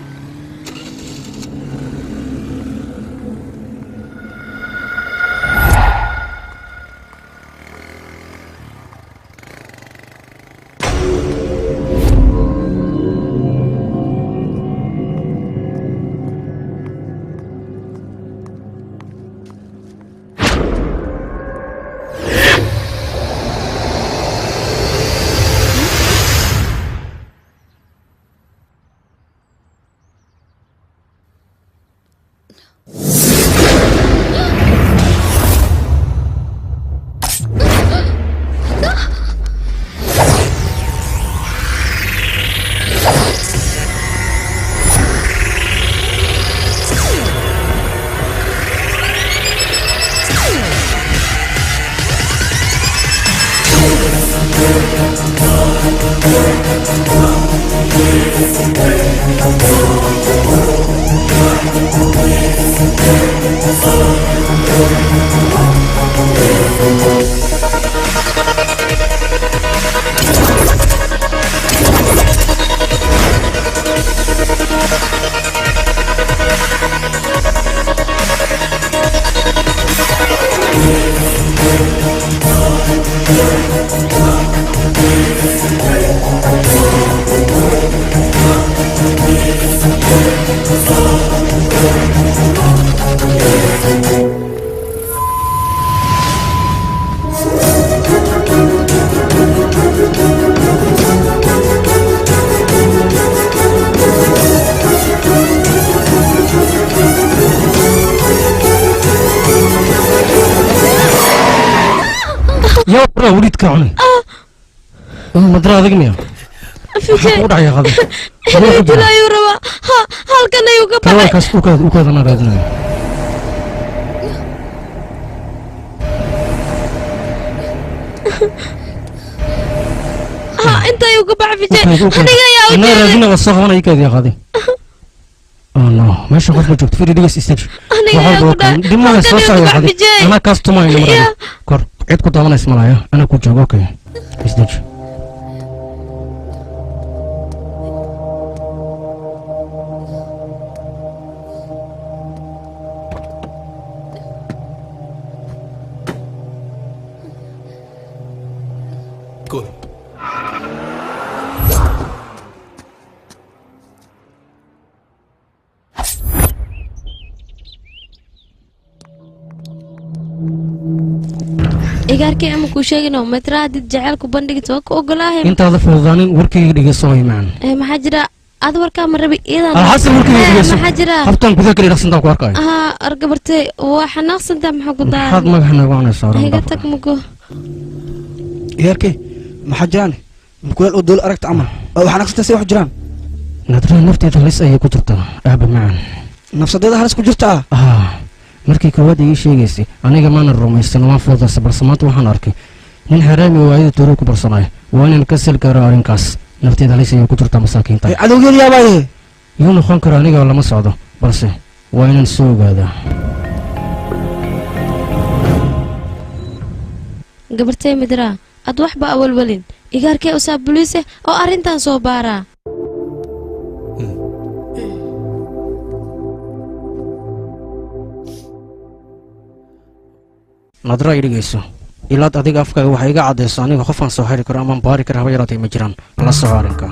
يا برا وليد كعوني مدرا ذقني وضع يا غادي لا يورا هل كان يوقف ترى كاس وكذا انا رادنا انت يوقف في شيء انا رادنا والصغر انا يكاد يا غادي الله ماشي خذ ما جبت في دقيقه استكشف ديما سوسا يا غادي انا كاستمر كور عيد كنت انا اسمع انا كنت جوك اوكي استكشف Cool. igaarkay ama ku sheegino matraadid jaceelku bandhigto waa ku ogolaahay intaada fududaanin warkayga dhegeyso way macaan maxaa jira aad warkaa ma rabi iidan alxasan warkayga dhegeyso maxaa jira habtaan gudaha kale dhaqsantaa ku arkayo argabartay waa xanaaqsantaa maxaa ku daa maxaad magaxa noogu cunaysaa iga tag mugo ياركي ما حجران مكوال أدول أركت عمل أو حنقصت سوي حجران نادرين نفتي تغلس أي كترتا أبا معان نفس ده هرس كجرتا markii koowaad ii sheegaysay aniga maana rumaysan waan fuudaysay balse maanta waxaan arkay nin xaraami waayada tuuro ku barsanaya waa inaan ka sel gaaro arrinkaas nafteeda halis ayay ku jirtaa masaakiinta cadowgeed yaabaaye yuu noqon karo aniga lama socdo balse waa inaan soo ogaadaa gabartay midraa ad waxba awalwalin igaarkee usaa buliise oo arrintan soo baaraa nadra ay dhigayso ilaad adiga afkaaga waxay iga caddayso aniga qofaan soo xiri karo amaan baari kara haba yaraatay ma jiraan la soco arrinka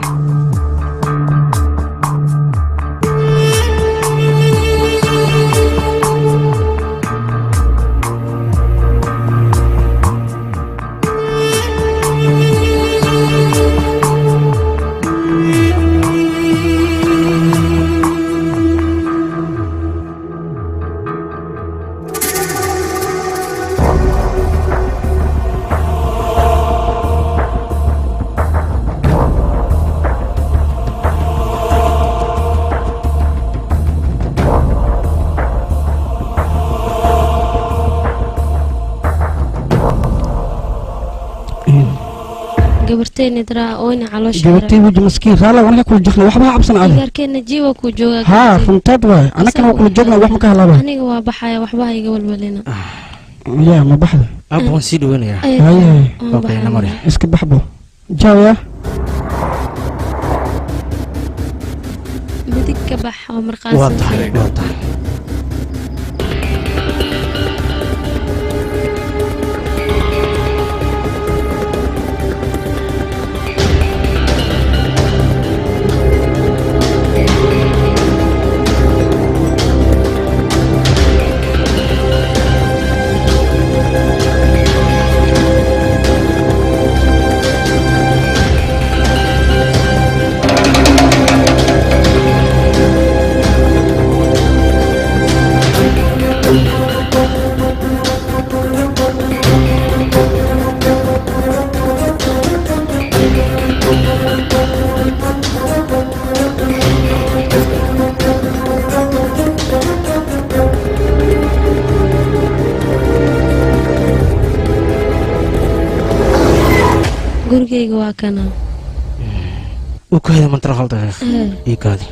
gabartayna daraa ooyna caloosha gabartay wajhi maskiin raala wanaga kula joogna waxba ha cabsan aad gaarkeena jiwa ku jooga haa runtaad waay anakana waa kula joogna wax ma ka halaaba aniga waa baxaya waxba iga walwalina yaa ma baxda abba waan sii dhaweynaya haye okay namari iska baxbo jaawaya midig ka bax oo marqaas waa tahay gurigayga waa kana u ka hada mantra hal daqiiq ii kaadi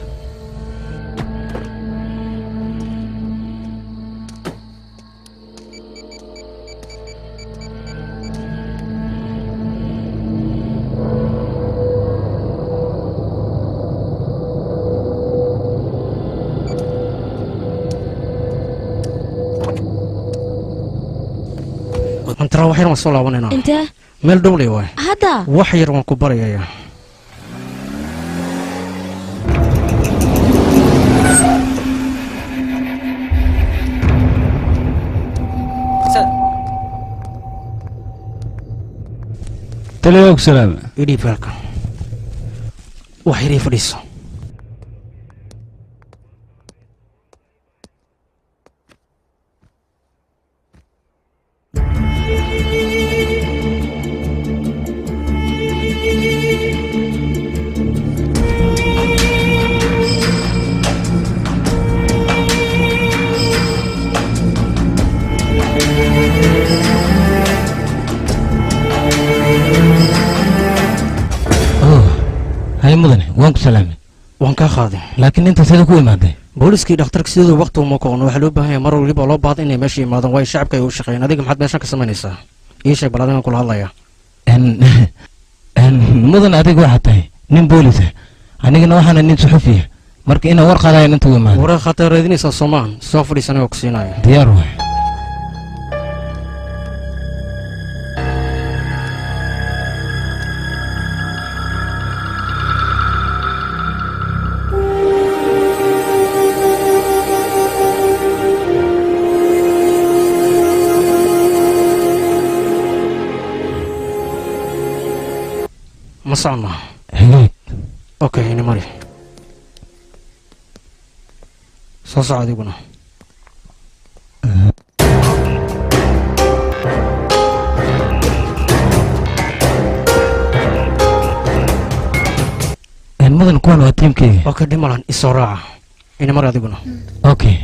mantra wax yar ma soo laabanayna intee meel dhow leh waay hadda wax yar waan ku barayaa تليوك سلام إدي بالك وحيري فريسو هاي مدن وانك سلامي وانك خاضي لكن انت سيدك وين مادي booliskii dhakhtarka sidoo waqti uma koqon waxa loo baahan yahay mar waliba loo baahdo inay meesha yimaadaan way shacabka ay u shaqeeyaan adiga maxaad meeshan ka samaynaysaa ii sheeg bal adiga kula hadlaya mudan adiga waxa tahay nin boolis ah anigana waxaan nin suxufi ah marka ina war qaadayn inta weyn waraa khatar raadinaysa Soomaan soo fadhiisanay oo ku siinaya diyaar waay ما صعنا هيك اوكي هنا مري صعد يقولنا المدن كون وتيم كي اوكي دي مالان السرعه هنا مري يقولنا اوكي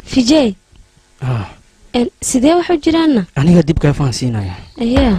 فيجي sidee wax u jiraanna aniga dib kaa fahansiinaya ayaa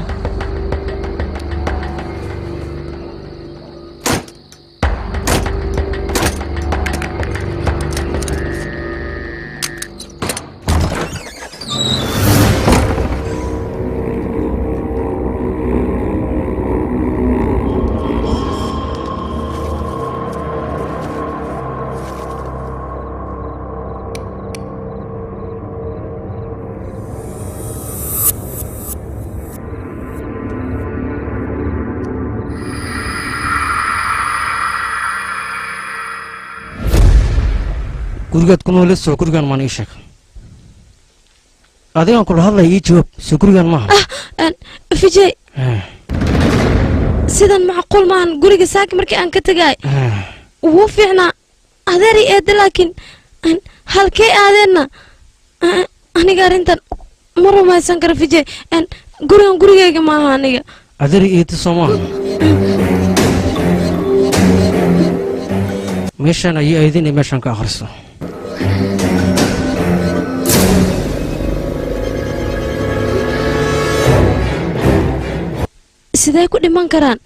gurigaad ku nool soo gurigaan maan ii sheeg adigaan kula hadlaya ii jawaab soo gurigaan maaha vijay sidan macquul maahan guriga saaki markii aan ka tagay wuu fiicnaa adeer iyo eedda laakiin halkee aadeenna aniga arrintan ma rumaysan karo vijay gurigan gurigayga maaha aniga adeer iyo eedda soo maaha meeshaan ayay aydin iyo meeshaan ka akhriso sidee ku dhiman karaan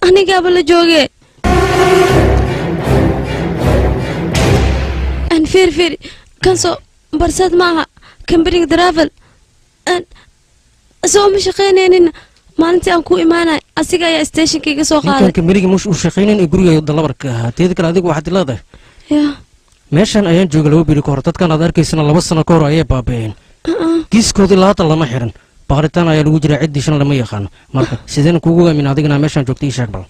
anigaaba la joogee fiir kansoo barsaad maaha kambaniga daravel soo ma shaqaynaynin maalintii aan ku imaanay asiga ayaa stationkayga soo qaaday ninkan kambaniga mush uu shaqaynayn ee guriga dalabarka ahaa teeda kale adigu waxaad leedahay meeshaan ayaan jooga 2 biri ka hor dadkan aad arkaysana 2 sano ka hor ayay baabeeyeen kiiskoodii laata lama xiran baaritaan ayaa lagu jiraa ciddii shan lama yaqaano marka sideen kuugu aamin adigana meeshaan joogta ii sheeg bal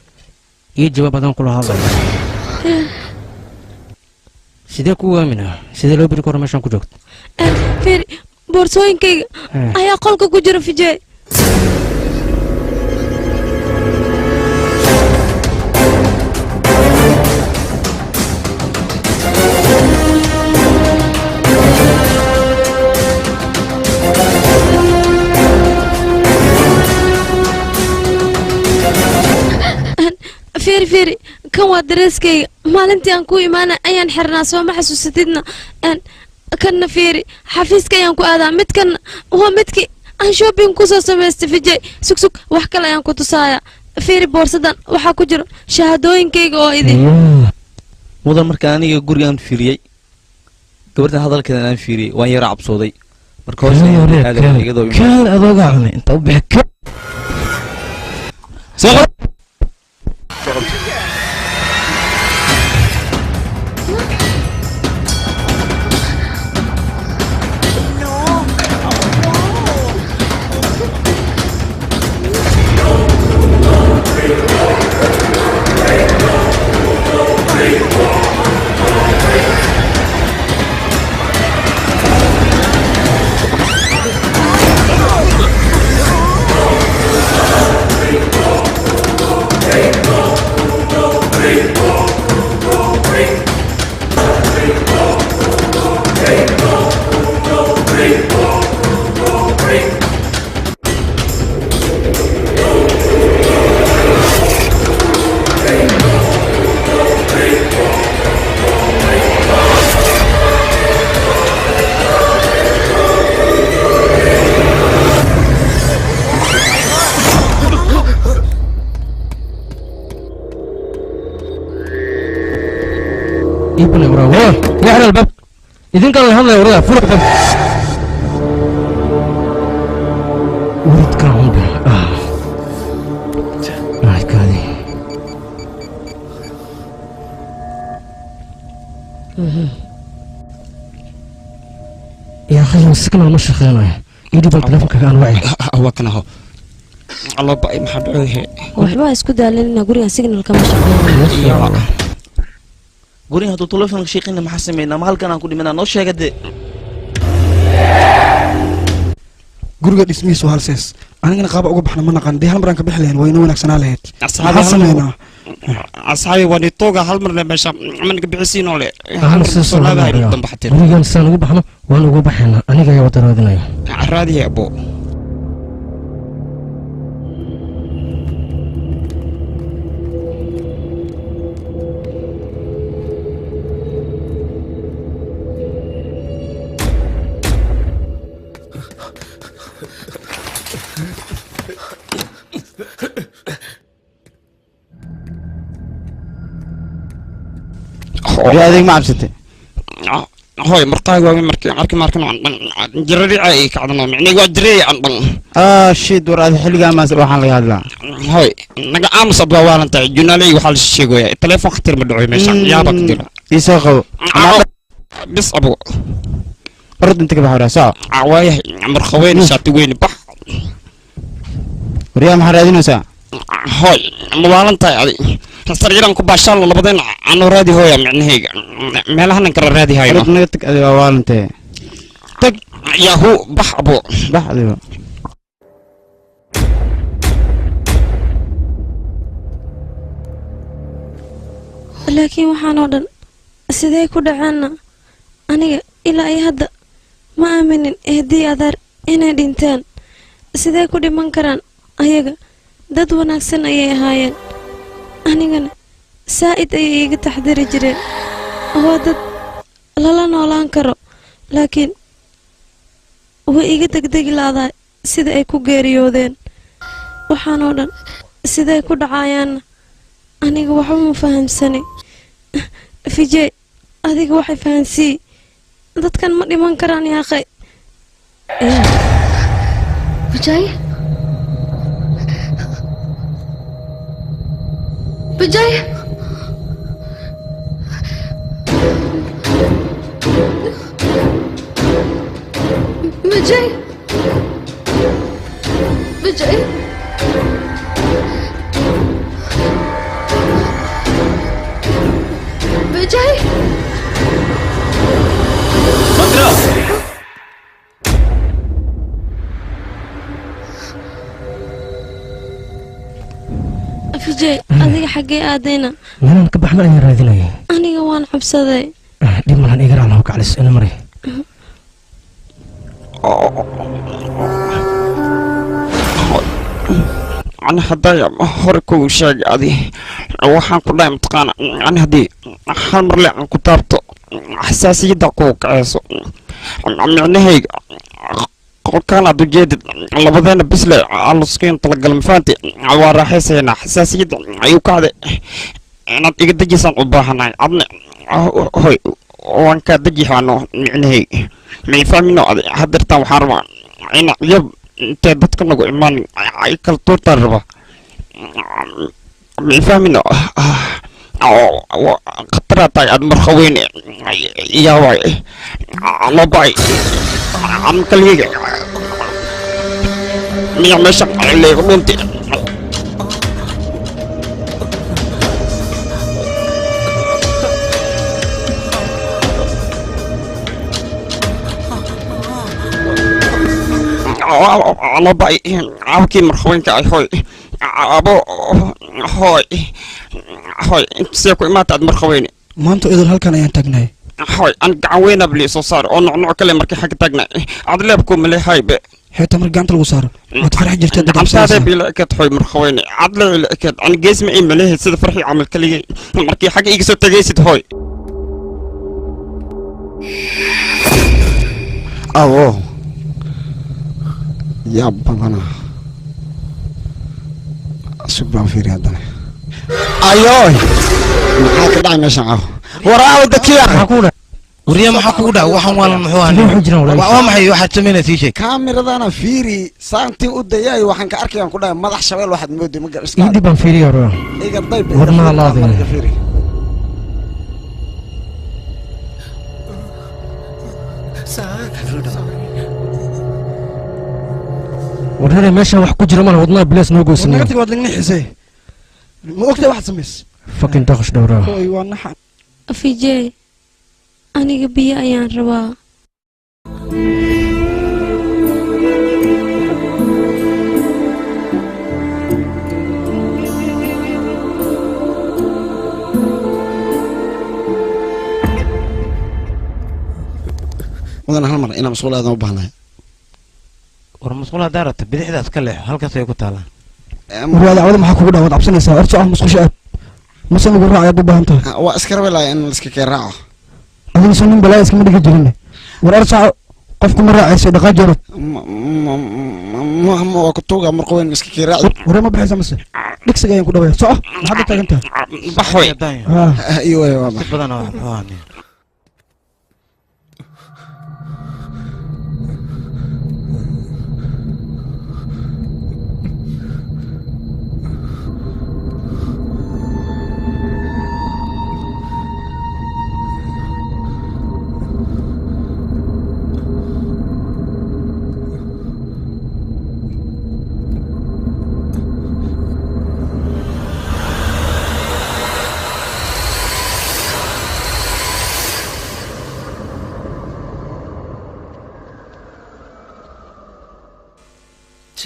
iyo jawaab adaan kula hadlaya sidee kuugu aaminaa sidee 2 biri ka hor meeshaan ku joogta fiir boorsooyinkayga ayaa qolka ku jira vijay fiiri kan waa dareeskayga maalintii aan ku imaanay ayaan xirnaa soo ma xasuusatidna kanna fiiri xafiiska ayaan ku aadaa midkanna waa midkii aan shopping kusoo samaystay vijay sugsug wax kale ayaan ku tusaaya fiiri boorsadan waxaa ku jiro shahaadooyinkayga oo idin mudan marka aniga gurigaan fiiriyey gabadhan hadalkeedan aan fiiriyey waan yara cabsooday marka kaan adooga cunay inta u bixi يبني وراء يحرق الباب إذن كان يهضل وراء فوق الباب ورد كان عمبي معي كادي يا أخي مسكنا المشي خينا يدي بالتلفون كان وعي هو كان هو الله بقى محبوه waxba isku daalina guriga signal kama shaqeeyo guriga haduu telefoon shaqeynaa maxaa sameeynaa ma halkan aan ku dhimanaa noo sheega de guriga dhismihiisu halsees anigana qaaba uga baxna ma naqan dee hal mar aan ka bixi lahayn waa inoo wanaagsanaa lahayd maxaa sameynaa asxaabi waan itooga hal marna meesha manka bixisiinoo le gurigan saan ugu baxno waan ugu baxaynaa aniga ayaa wada raadinaya raadiya abo وري هذيك ما عبستي هاي مرقاي واوي مركي جرري اي كعدنا معني ودري عن شيد ور هذه حلقه ما waxaan laga hadlaa هاي naga aamus adwa walanta junalay waxa la sheegoya telefoon khatir ma dhaco meesha yaaba ka dira isoo qabo bis abo orod inta ka baxara saa waayahay marqaweyn shaati weyn bax wariya maxaa raadinaysaa هاي موالنتا ادي سريران ku baashaan labadeen aan raadi hooya micnahayga meelahan kala raadi hayno naga tag adi waalante tag yahu bax abo bax adiga laakiin waxaan oo dhan sidee ku dhacaana aniga ilaa ay hadda ma aaminin eedii adaar inay dhinteen sidee ku dhiman karaan ayaga dad wanaagsan ayay ahaayeen anigana saa'id ayay iga taxdiri jireen waa dad lala noolaan karo laakiin way iga degdegi laadahay sida ay ku geeriyoodeen waxaan oo dhan siday ku dhacayaanna aniga waxba ma fahamsani fijay adiga waxay fahansii dadkan ma dhiman karaan yaaqay Vijay? Vijay? Vijay? Vijay? Vijay? Madra! fijay adiga xaggee aadayna meelan ka baxna ayaan raadinayay aniga waan cabsaday dhib malan iga raalaw kaclis ina mari أنا هدايا هركو شاق هذه وحان كلها متقانة أنا هدي حال مرلي عن كتابته حساسية دقوق عيسو يعني هيك كان عدو جيد لبدينا بسلة على السكين طلق المفاتي عوارا حسينا حساسية أيوك هذا أنا تيجي تجي سان أباهنا عدنا هاي وان كان تجي هانو يعني هيك ما يفهمينو هدرتا وحارما أنا يب انت dadka nagu iman ay kala tuurta raba ma fahmino qatarata aad marxaweyn yaaway ma bay am kaliya miya meesha leeyo dhunti أنا باي عاوكي مرخوين كاي هوي أبو هوي هوي أنت سيكو ما تعد مرخويني ما أنتو إذا هالكان أيان تاجناي هوي أنا قعوينا بلي صار أنا نوع كلام مركي حق تاجناي عدل بكم اللي هاي ب حتى مرجع أنت الوصار ما تفرح جرت عم ساعد بلا أكيد هوي مرخويني عدل أكيد أنا جسمي إيه مليه سيد فرحي عمل كلي مركي حق يجسو تجسد هوي أوه يا بابانا شكرا في رياضنا أيوه maxaa ka dhacay meeshan ah waraa dakiya xakuuna wariya maxaa kugu dhac waxaan waalan muxuu ahaa waa maxay waxaad sameynaysaa sheeg kaamiradaana fiiri saantii u dayay waxaan ka arkayaan ku dhahay madax shabeel waxaad mooday ma garaysaa idib baan fiiriyo hore iga dayb warmada laadeen warare meeshan wax ku jira mana wadnaha bilaas noo goysnay naga tag waad lagna xisay ma ogtahay waxaad samays fucking daqish dhowraa oy waa naxan fijay aniga biyo ayaan rabaa mudan hal mar inaan mas'uul aadan u baahnahay war mas'uul daarata bidixdaas ka leex halkaas ay ku taalaan warwaada cawada maxaa kugu dhawaad cabsanaysaa horta ah musqusha aad mase ugu raacayaad u baahan tahay waa iska rabeelaya in la iska keen raaco adiga soo nin balaa iskama dhigi jirin war arsaco qofku ma raacayso dhaqaaji orod ma waa ku tuuga marqoyn iska kiiraaci waree ma baxaysa mase dhigsiga ayaan ku dhawaya soco maxaad taagan tahay baxway iyo waa si badan oo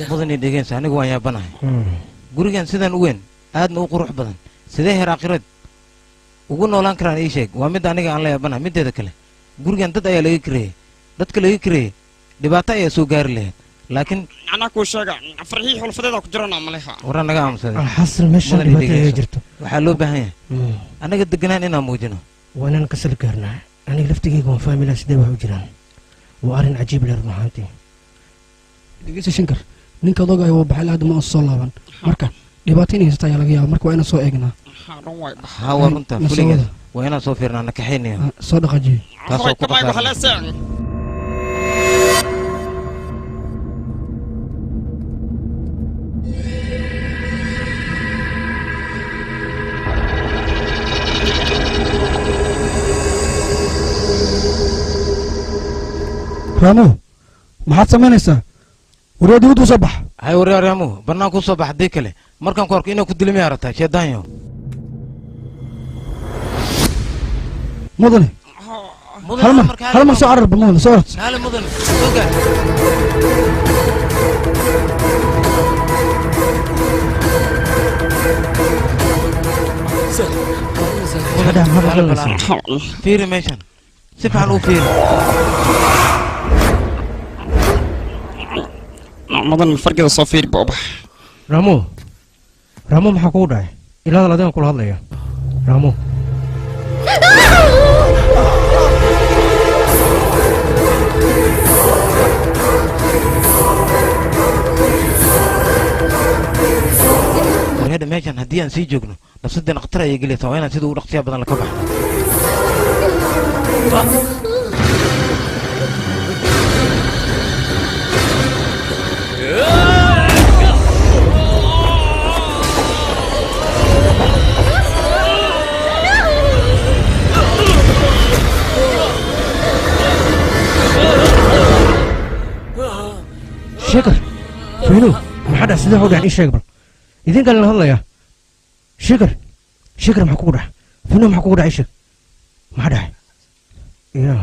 mudani dhegeensa anigu waan yaabanahay gurigan sidan u weyn aadna u qurux badan sidee heer aakhirad ugu noolaan karaan ii sheeg waa mid aniga aan la yaabanahay mideeda kale gurigan dad ayaa laga kireeyey dadka laga kireeyey dhibaato ayaa soo gaari lahayd laakiin anaa kuu sheega farxii xulfadeeda ku jirana maleha waraan naga aamusaday xasil meeshan dhibaato ay jirto waxaa loo baahan yahay anaga deganaan inaan muujino waa inaan ka sal gaarnaa aniga laftigeyga waan fahmilaa sidee wax u jiraan waa arrin cajiib leer runaantii dhegeysa shankar ninka odoga ay baxay hadda ma soo laaban marka dhibaato inay haystaa ayaa laga yaabaa marka waa inaan soo eegnaa haa waa runta fuligeeda waa inaan soo fiirnaa nakaxaynayo soo dhaqaajiyo taasoo ku dhaqaaqay raamu maxaad samaynaysaa waryaa dibadda u soo bax hay waryaa raamu bannaan ku soo bax haddii kale markaan ku arko inaa ku dilimi arataa sheedaanyo mudane hal mar soo cararba mudane soo orod haale mudane soo gaar fiiri meeshan si fiican u fiiri mudan fargeeda soo fiiri booba raamu maxaa kugu dhacay ilaada adigan kula hadlaya raamu warheedha meeshan haddii aan sii joogno nafsadeen khatar ayay gelaysaa waa inaan sida ugu dhaqsiyaa badan laka baxno sheekar fiino maxaa dhac sidee howdhac ii sheeg bal idin kalena hadlaya sheekar maxaa kugu dhac fiino maxaa kugu dhac ii sheeg maxaa dhacay ya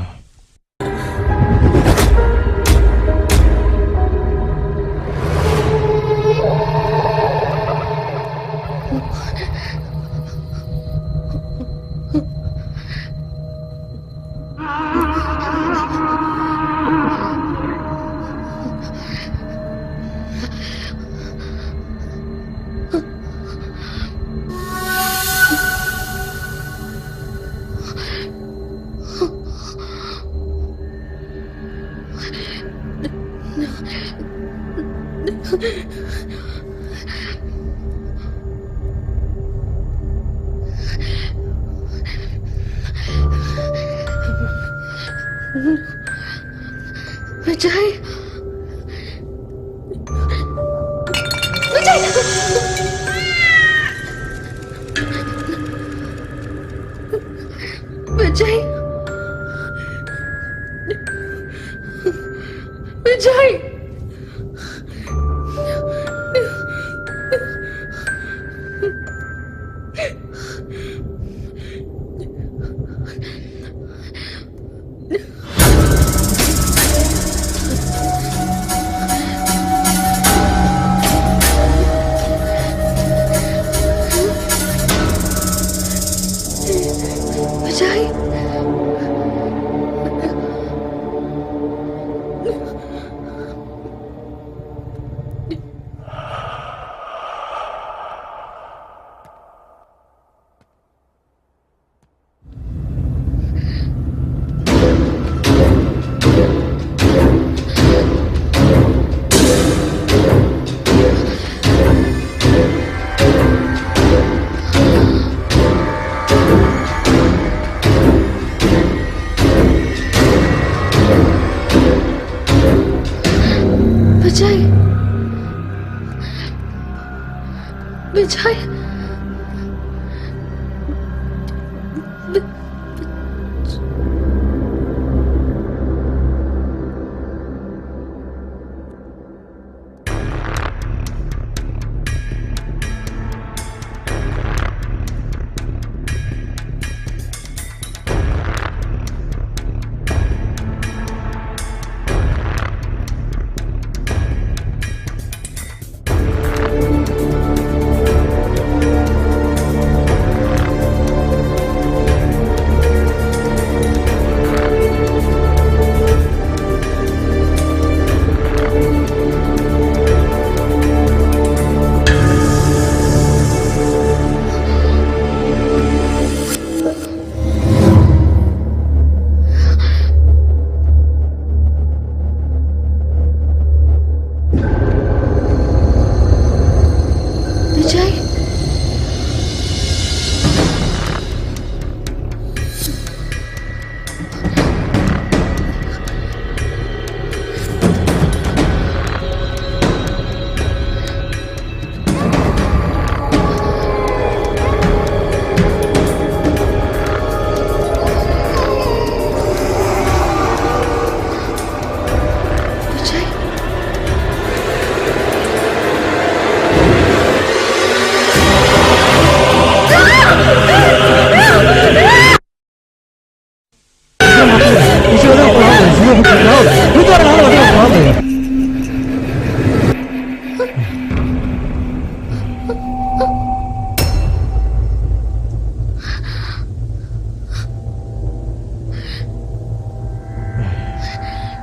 Vijay! Vijay! Vijay! Vijay Vijay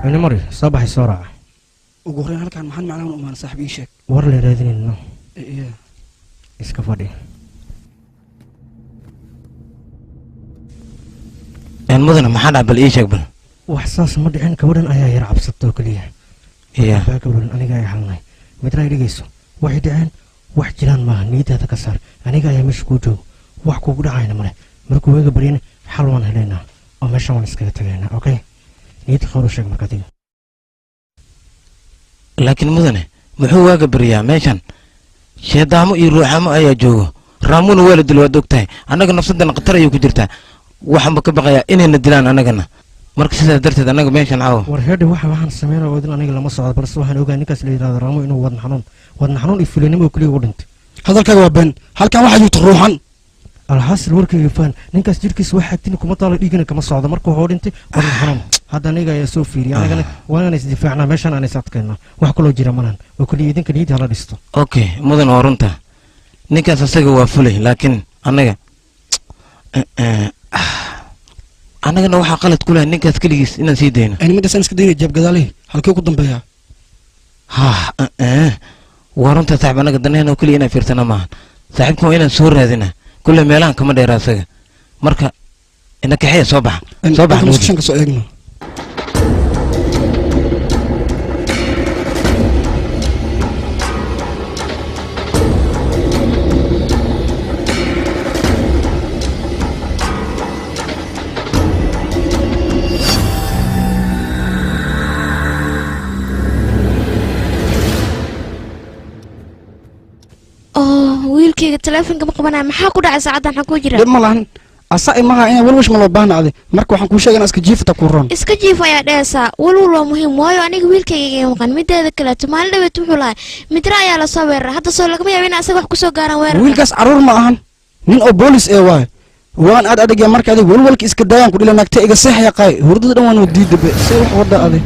أنا مري صباح السرعة وقهرين هلكان محل معنا وما صاحب إيشك ورلي راذين إنه إيه إسكافادي een mudana maxaa dhacbal ii sheeg bal waxsaas ma dhicin gabadhan ayaa yar cabsato kaliya iya baa gabadhan aniga ay halnay midna dhigayso waxay dhiceen wax jiraan maaha niyadaada ka saar aniga ayaa meesha kuu joogo wax kuugu dhacayna male markuu weega baryana xal waan helaynaa oo meeshan waan iskaga tagaynaa okay niyadda khawr u sheeg marka adiga laakiin mudane muxuu waaga baryaa meeshan sheedaamo iyo ruuxamo ayaa joogo raamuna waa la dil waad ogtahay annaga nafsadana khatar ayay ku jirtaa waxaanba ka baqayaa inayna dilaan annagana marka sidaas darteed annaga meeshan caawa war heedhe waxaan sameynaa oo idin aniga lama socdo balse waxaan ogaa ninkaas la yidhahdo raamo inuu wadna xanuun iyo fulinimo keliya ugu dhintay hadalkaaga waa been halkan waxaa jirta ruuxan alxaasil warkayga faan ninkaas jirkiisa wax xagtini kuma taalo dhiigina kama socdo marka wuxuu dhintay wadna xanuun hadda aniga ayaa soo fiiriya anagana waa inaan isdifaacnaa meeshaan aan is adkaynaa wax kaloo jira malan oo keliya idinka niyadda hala dhisto okay mudan waa runta ninkaas asaga waa fulay laakiin annaga annagana waxaa qalad ku lahay ninkaas keligiis inaan sii dayno animadaasaan iska daynaya jaabgadaalihii halkee ku dambeeyaa waa runta saaxib annaga danaheen oo keliya inaan fiirsana maahan saaxiibkan waa inaan soo raadina kulle meelahan kama dheera asaga marka ina kaxeya soo baxa shanka soo eegno wiilkayga teleefonka ma qabanaya maxaa ku dhacay saacaddan maxaa ku jira dhib ma lahan asa imaha ina walwash ma loo baahna adi marka waxaan kuu sheegay iska jiifta ku roon iska jiif ayaa dhehaysaa walwal waa muhiim waayo aniga wiilkayga iga maqan mideeda kaleeto maalin dhaweed wuxuu lahay midra ayaa lasoo weeraray hadda soo lagama yaabo in asaga wax kusoo gaaraan weerar wiilkaas caruur ma ahan nin oo boolis ee waaye waan aad adagya marka adig walwalka iska daayaan ku dhila naagta iga seexya qaay hurdada dhan waan diidabe see wax wada adig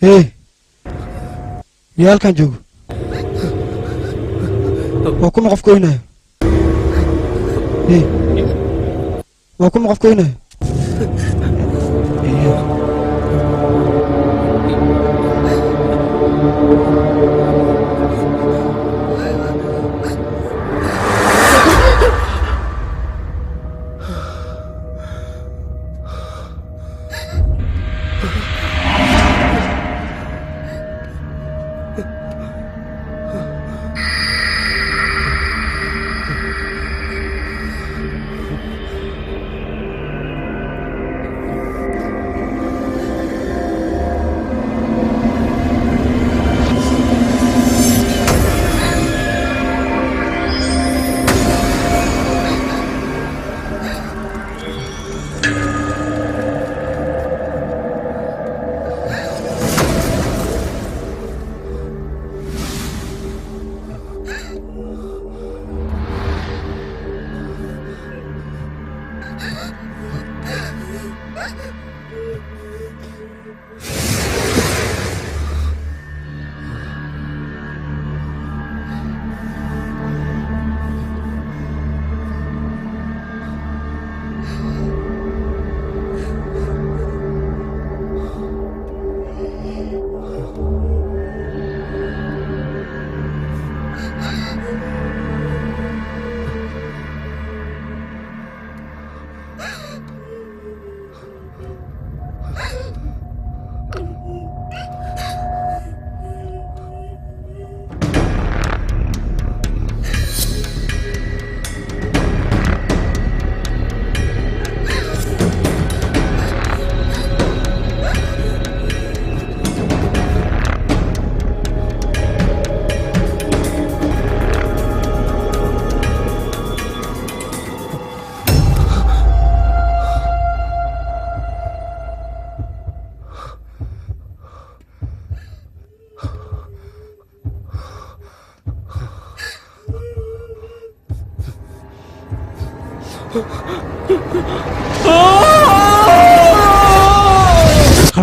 hee yaa halkan joogo waa kuma qof goynayo hee waa kuma qof goynayo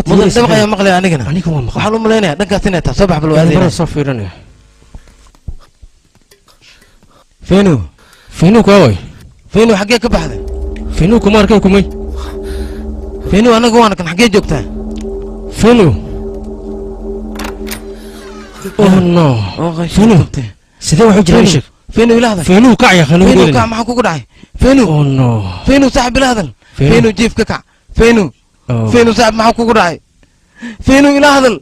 mudan dabaq ayaa maqlaya anigana waxaan u malaynayaa dhankaas inay tahay soo bax bal waadina soo fiirinaya fenu fenu kaaway fenu xaggee ka baxday fenu kuma arkay kumay fenu anaga waan kan xaggee joogtaa fenu oh no fenu sidee wax u jiraa sheeg fenu ilaahdan fenu kac ya khanu fenu kac maxaa kugu dhacay fenu oh no fenu saaxib ilaahdan fenu jiif ka kac fenu fenu saaxib maxaa kugu dhacay fenu ilaahdan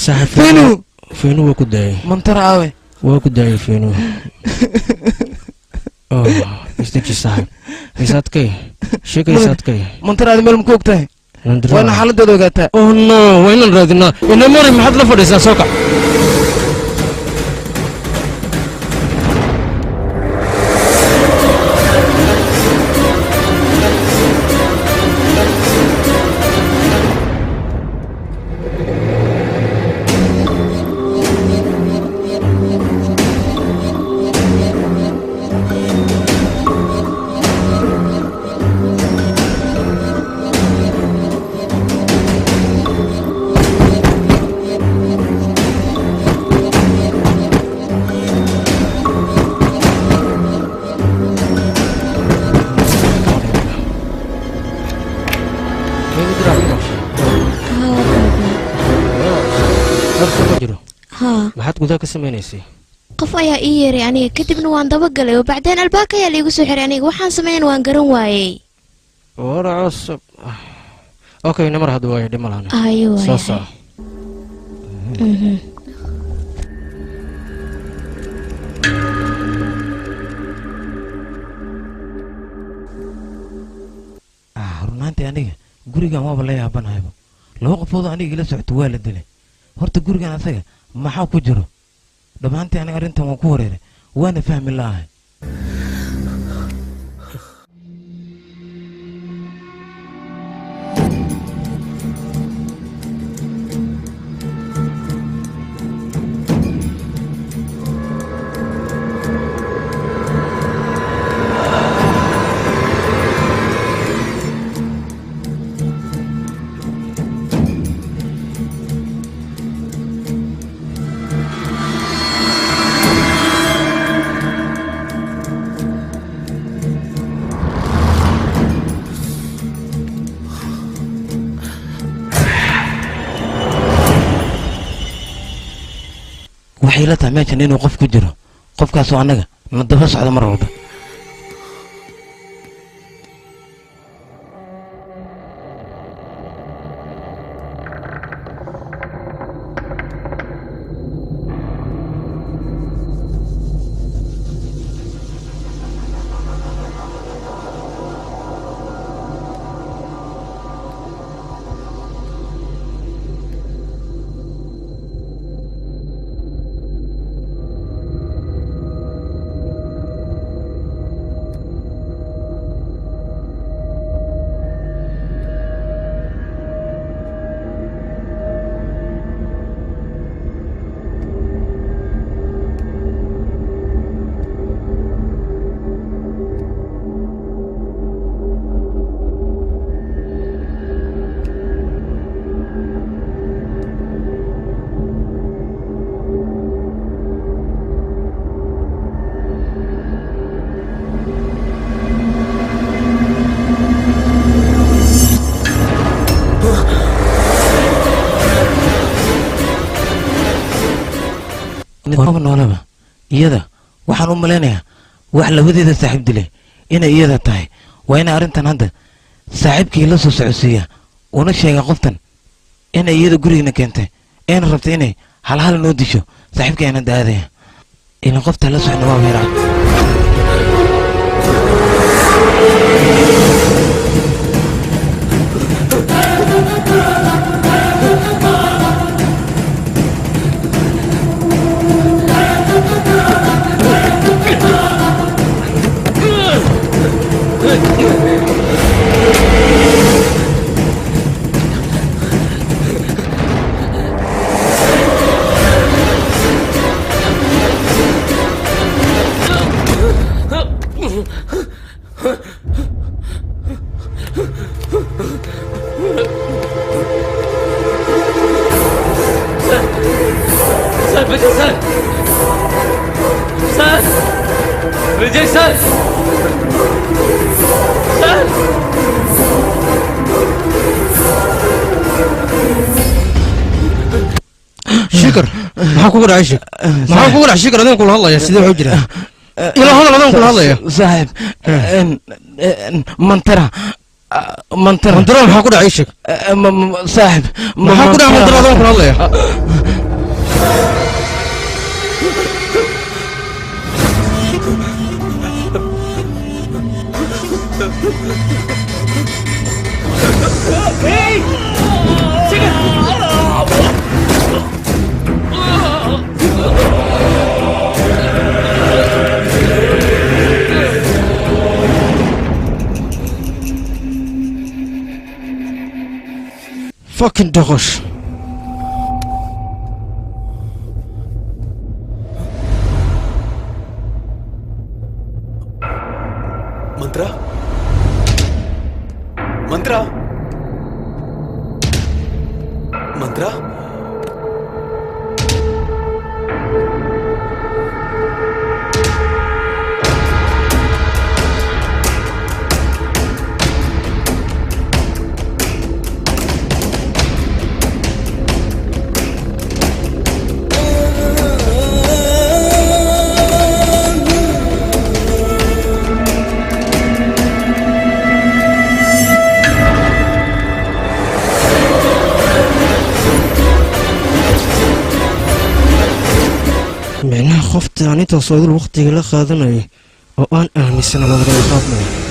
saaxib fenu fenu waa ku daayay mantara aawe waa ku daayay fenu oh istaji saaxib isaadkay sheekay isaadkay mantara aad meel ma ku ogtahay waana xaaladooda ogaataa oh no waa inaan raadinaa ina mari maxaad la fadhiisaa soo kac maxaad gudaha ka samaynaysay qof ayaa ii yeeray aniga kadibna waan dabagalay oo bacdeen albaabka ayaa laigu soo xiray aniga waxaan sameyn waan garan waayey wara cusub okay namar hadda waaya dhima lahana ayo soo soco runaantii aniga gurigan waaba la yaabanahayba laba qofood aniga ila socto waa la dilay horta gurigan asaga maxaa ku jiro dhammaantii aniga arrintan waan ku wareeray waana fahmi la'ahay waxay la tahay meeshan inuu qof ku jiro qofkaasoo annaga na daba socda mar walba noolaba iyada waxaan u malaynayaa wax labadeeda saaxiib dilay inay iyada tahay waa inay arrintan hadda saaxiibkii la soo socodsiiya una sheega qoftan inay iyada gurigiina keentay ayna rabtay inay halhal noo disho saaxiibkii ayna daadaya ilan qoftaa la socna waa weeraa شكر ما كوكو عايشك ما كوكو عايشك أنا نقول الله يا سيدي وحجرة إلى هذا أنا نقول الله يا صاحب منترة منترة ما كوكو عايشك صاحب ما كوكو منترة أنا نقول الله يا fucking dogosh Mantra Mantra Mantra معناها خفت يعني تصوير الوقت اللي خاذني وأنا أهمسنا ما بدي أخافني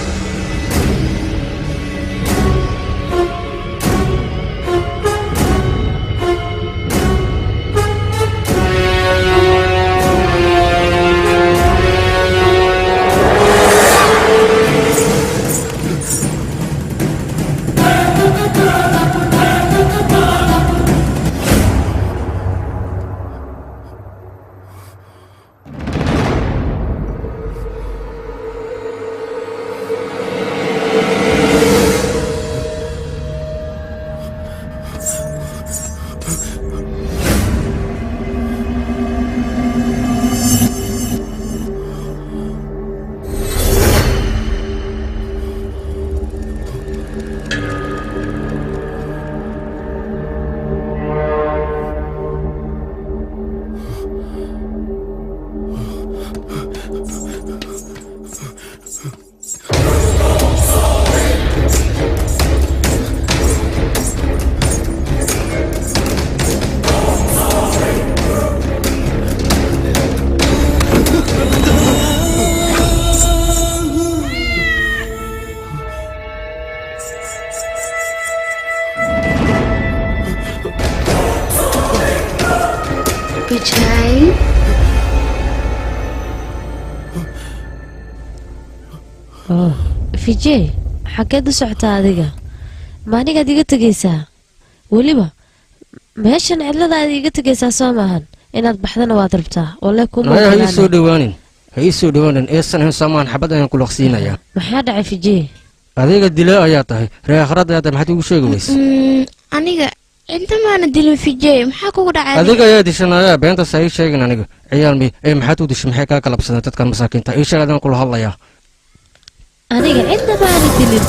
Vijay. Oh, Vijay, xageed u socotaa adiga? Ma anigaad iga tegaysaa? Weliba meeshan cidlada aad iga tegaysaa soo maahan inaad baxdana waad rabtaa walle kuma ha ii soo dhawaanin eesan hen soomaan xabad ayaan ku laqsiinayaa maxaa dhacay Vijay? adiga dila ayaa tahay reekharada aad maxaad ugu sheegi weysa aniga inta maana dilin Vijay maxaa kugu dhacay adiga ayaa dishanaya beenta say sheegin aniga ciyaalmi ee maxaad u dishay maxay ka kalabsadeen dadkan masaakiinta ii sheeg adaan kula hadlayaa aniga inta maana dilin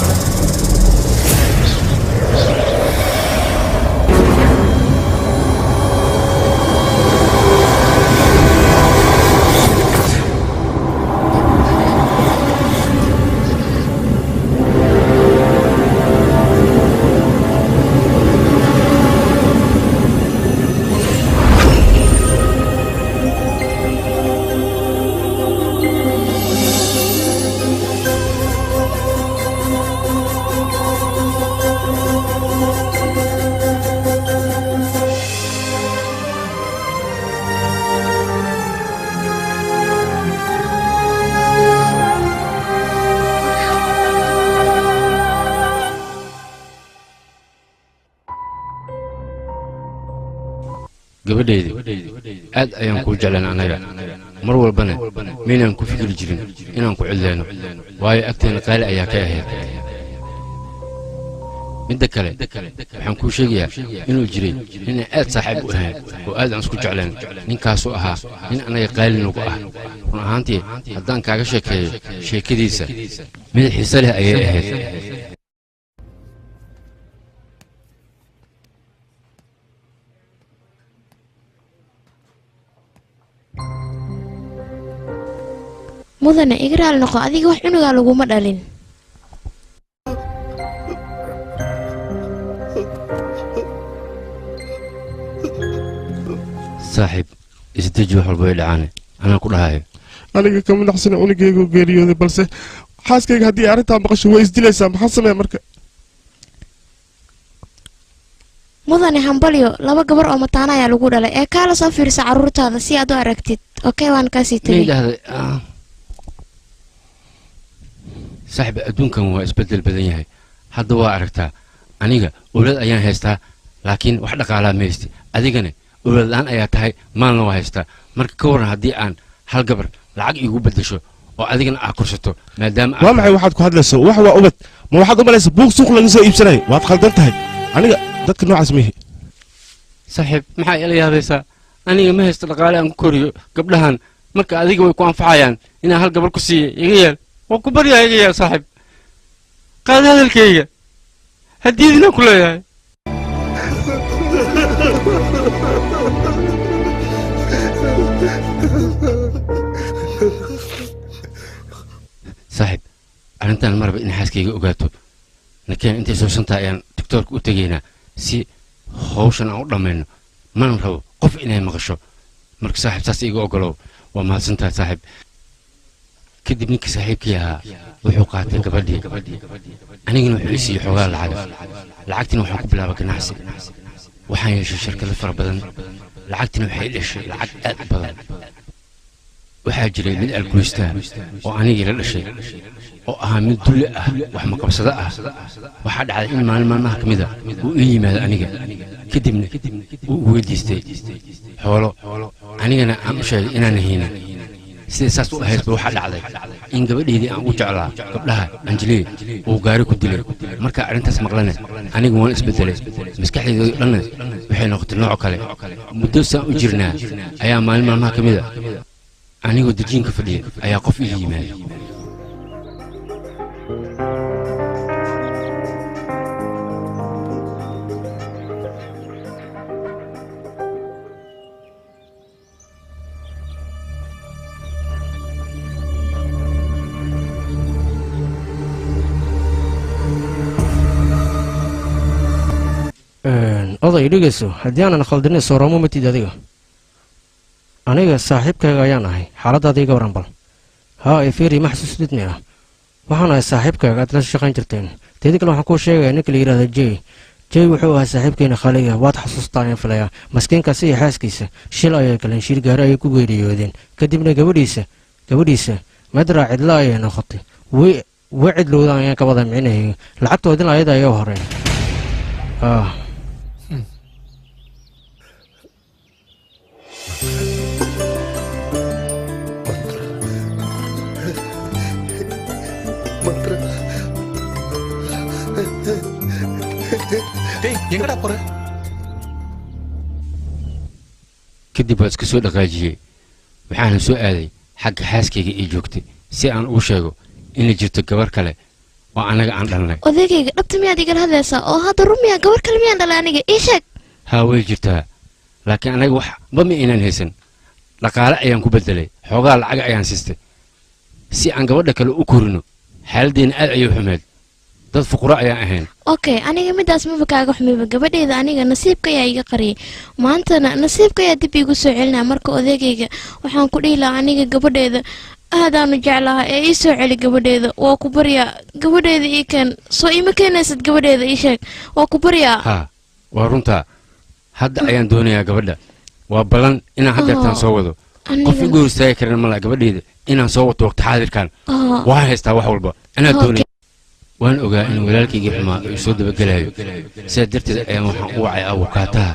gabadheedi aad ayaan kuu jeclaan anaga mar walbana maynaan ku fikiri jirin inaan ku cidleyno waayo agteena qaali ayaa ka ahayd midda kale waxaan kuu sheegayaa inuu jiray ninaan aad saaxiib u ahayn oo aad aan isku jeclayn ninkaasuu ahaa nin anaga qaali nagu ah run ahaantii haddaan kaaga sheekeeyo sheekadiisa mid xiise leh ayay ahayd mudane igraal noqo adiga wax cunuga laguma dhalin saaxiib isdeji wax walba way dhacaane anaa ku dhahayo aniga kama naxsana unugaygu geeriyooday balse xaaskayga haddii arrintaa maqasho way isdilaysaa maxaa sameeya marka mudane hambalyo laba gabar oo mataana ayaa lagu dhalay ee kaala soo fiirsa carruurtaada si aad u aragtid okey waan kaasii tegey saaxiib adduunkan waa isbeddel badan yahay hadda waa aragtaa aniga owlad ayaan haystaa laakiin wax dhaqaalaa ma haysti adigana owlad la-aan ayaa tahay maalna waa haystaa marka ka waran haddii aan hal gabar lacag iigu beddesho oo adigana aa korsato maadaama waa maxay waxaad ku hadlayso wax waa ubad ma waxaad u malaysa buug suuq laga soo iibsanayo waad khaldan tahay aniga dadka noocaas mihi saaxiib maxaa ila yaabaysaa aniga ma haysto dhaqaale aan ku koriyo gabdhahan marka adiga way ku anfacayaan inaan hal gabar ku siiya iga yeel waa ku baryaa iga yeel saaxiib qaada hadalkayga hadiyadinaan ku leeyahay saaxiib arrintan marba in xaaskayga ogaato nakeen intay soo santaa ayaan doctoorka u tegaynaa si hawshan aan u dhammayno mana rabo qof inay maqasho marka saaxiib saas iga ogolow waa mahadsantahay saaxiib kadib ninkii saaxiibkii ahaa wuxuu qaatay gabadhii anigana wuxuu isiiyey xoogaa lacagtina waxaan ku bilaabay ganacsi waxaan yeeshay shirkado fara badan lacagtina waxay dhashay lacag aad u badan waxaa jiray mid alkulistaa oo anigii la dhashay oo ahaa mid dulle ah wax maqabsado ah waxaa dhacday in maalin maalmaha ka mida uu ii yimaado aniga kadibna uu u weydiistay xoolo anigana aan u sheegay inaan haynin sida saas u ahaydba waxaa dhacday in gabadheedii aan u jeclaa gabdhaha anjeliye uu gaari ku dilay markaa arrintaas maqlane aniga waan isbedelay maskaxdeedii dhanna waxay noqotay nooc kale muddo saan u jirnaa ayaa maalin maalmaha ka mida anigoo dejiinka fadhiya ayaa qof ii yimaaday oday dhegeyso haddii aanan khaldinay sooroomo matid adiga aniga saaxiibkayga ayaan ahay xaaladaada iga waran bal haa eferi ma xasuusdidni ah waxaan ahay saaxiibkayga aad la shaqayn jirteen teedi kale waxaan kuu sheegaya ninka la yidhahda jey jay wuxuu ahaa saaxiibkeena khaliga waad xasuustaan in filaya maskiinkaasi iyo xaaskiisa shil ayay galeen shir gaari ayay ku geeriyoodeen kadibna gabadhiisa madra cidla ayay noqotay way cidlowdaan ayaan ka wada micinahay lacagtoodina ayada ayaa horeen kadib waa iska soo dhaqaajiyey waxaana soo aaday xagga xaaskayga ii joogtay si aan ugu sheego inay jirto gabar kale oo annaga aan dhalnay odaygayga dhabta miyaad igala hadlaysaa oo hadda rumiya gabar kale miyaan dhalay aniga ii sheeg haa way jirtaa laakiin annaga waxba ma inaan haysan dhaqaale ayaan ku bedelay xoogaa lacaga ayaan siistay si aan gabadha kale u korino xaaladdeena aad ayay xumeed dad fuqura ayaan ahayn okay aniga midaas maba kaaga xumayba gabadheeda aniga nasiibka ayaa iga qariyay maantana nasiibka ayaa dib iigu soo celinaya marka odaygayga waxaan ku dhihi lahaa aniga gabadheeda aadaanu jeclaha ee ii soo celi gabadheeda waa ku baryaa gabadheeda ii keen soo ima keenaysad gabadheeda ii sheeg waa ku baryaa haa waa runtaa hadda ayaan doonayaa gabadha waa ballan inaan haddeertaan soo wado qof igu hor istaagi karan malaa gabadheeda inaan soo wato waqti xaadirkan waan haystaa wax walba anaa doonaya waan ogaa in walaalkaygii xumaa uu soo dabagelayo sidaa darteed ayaan waxaan u wacay abukaataha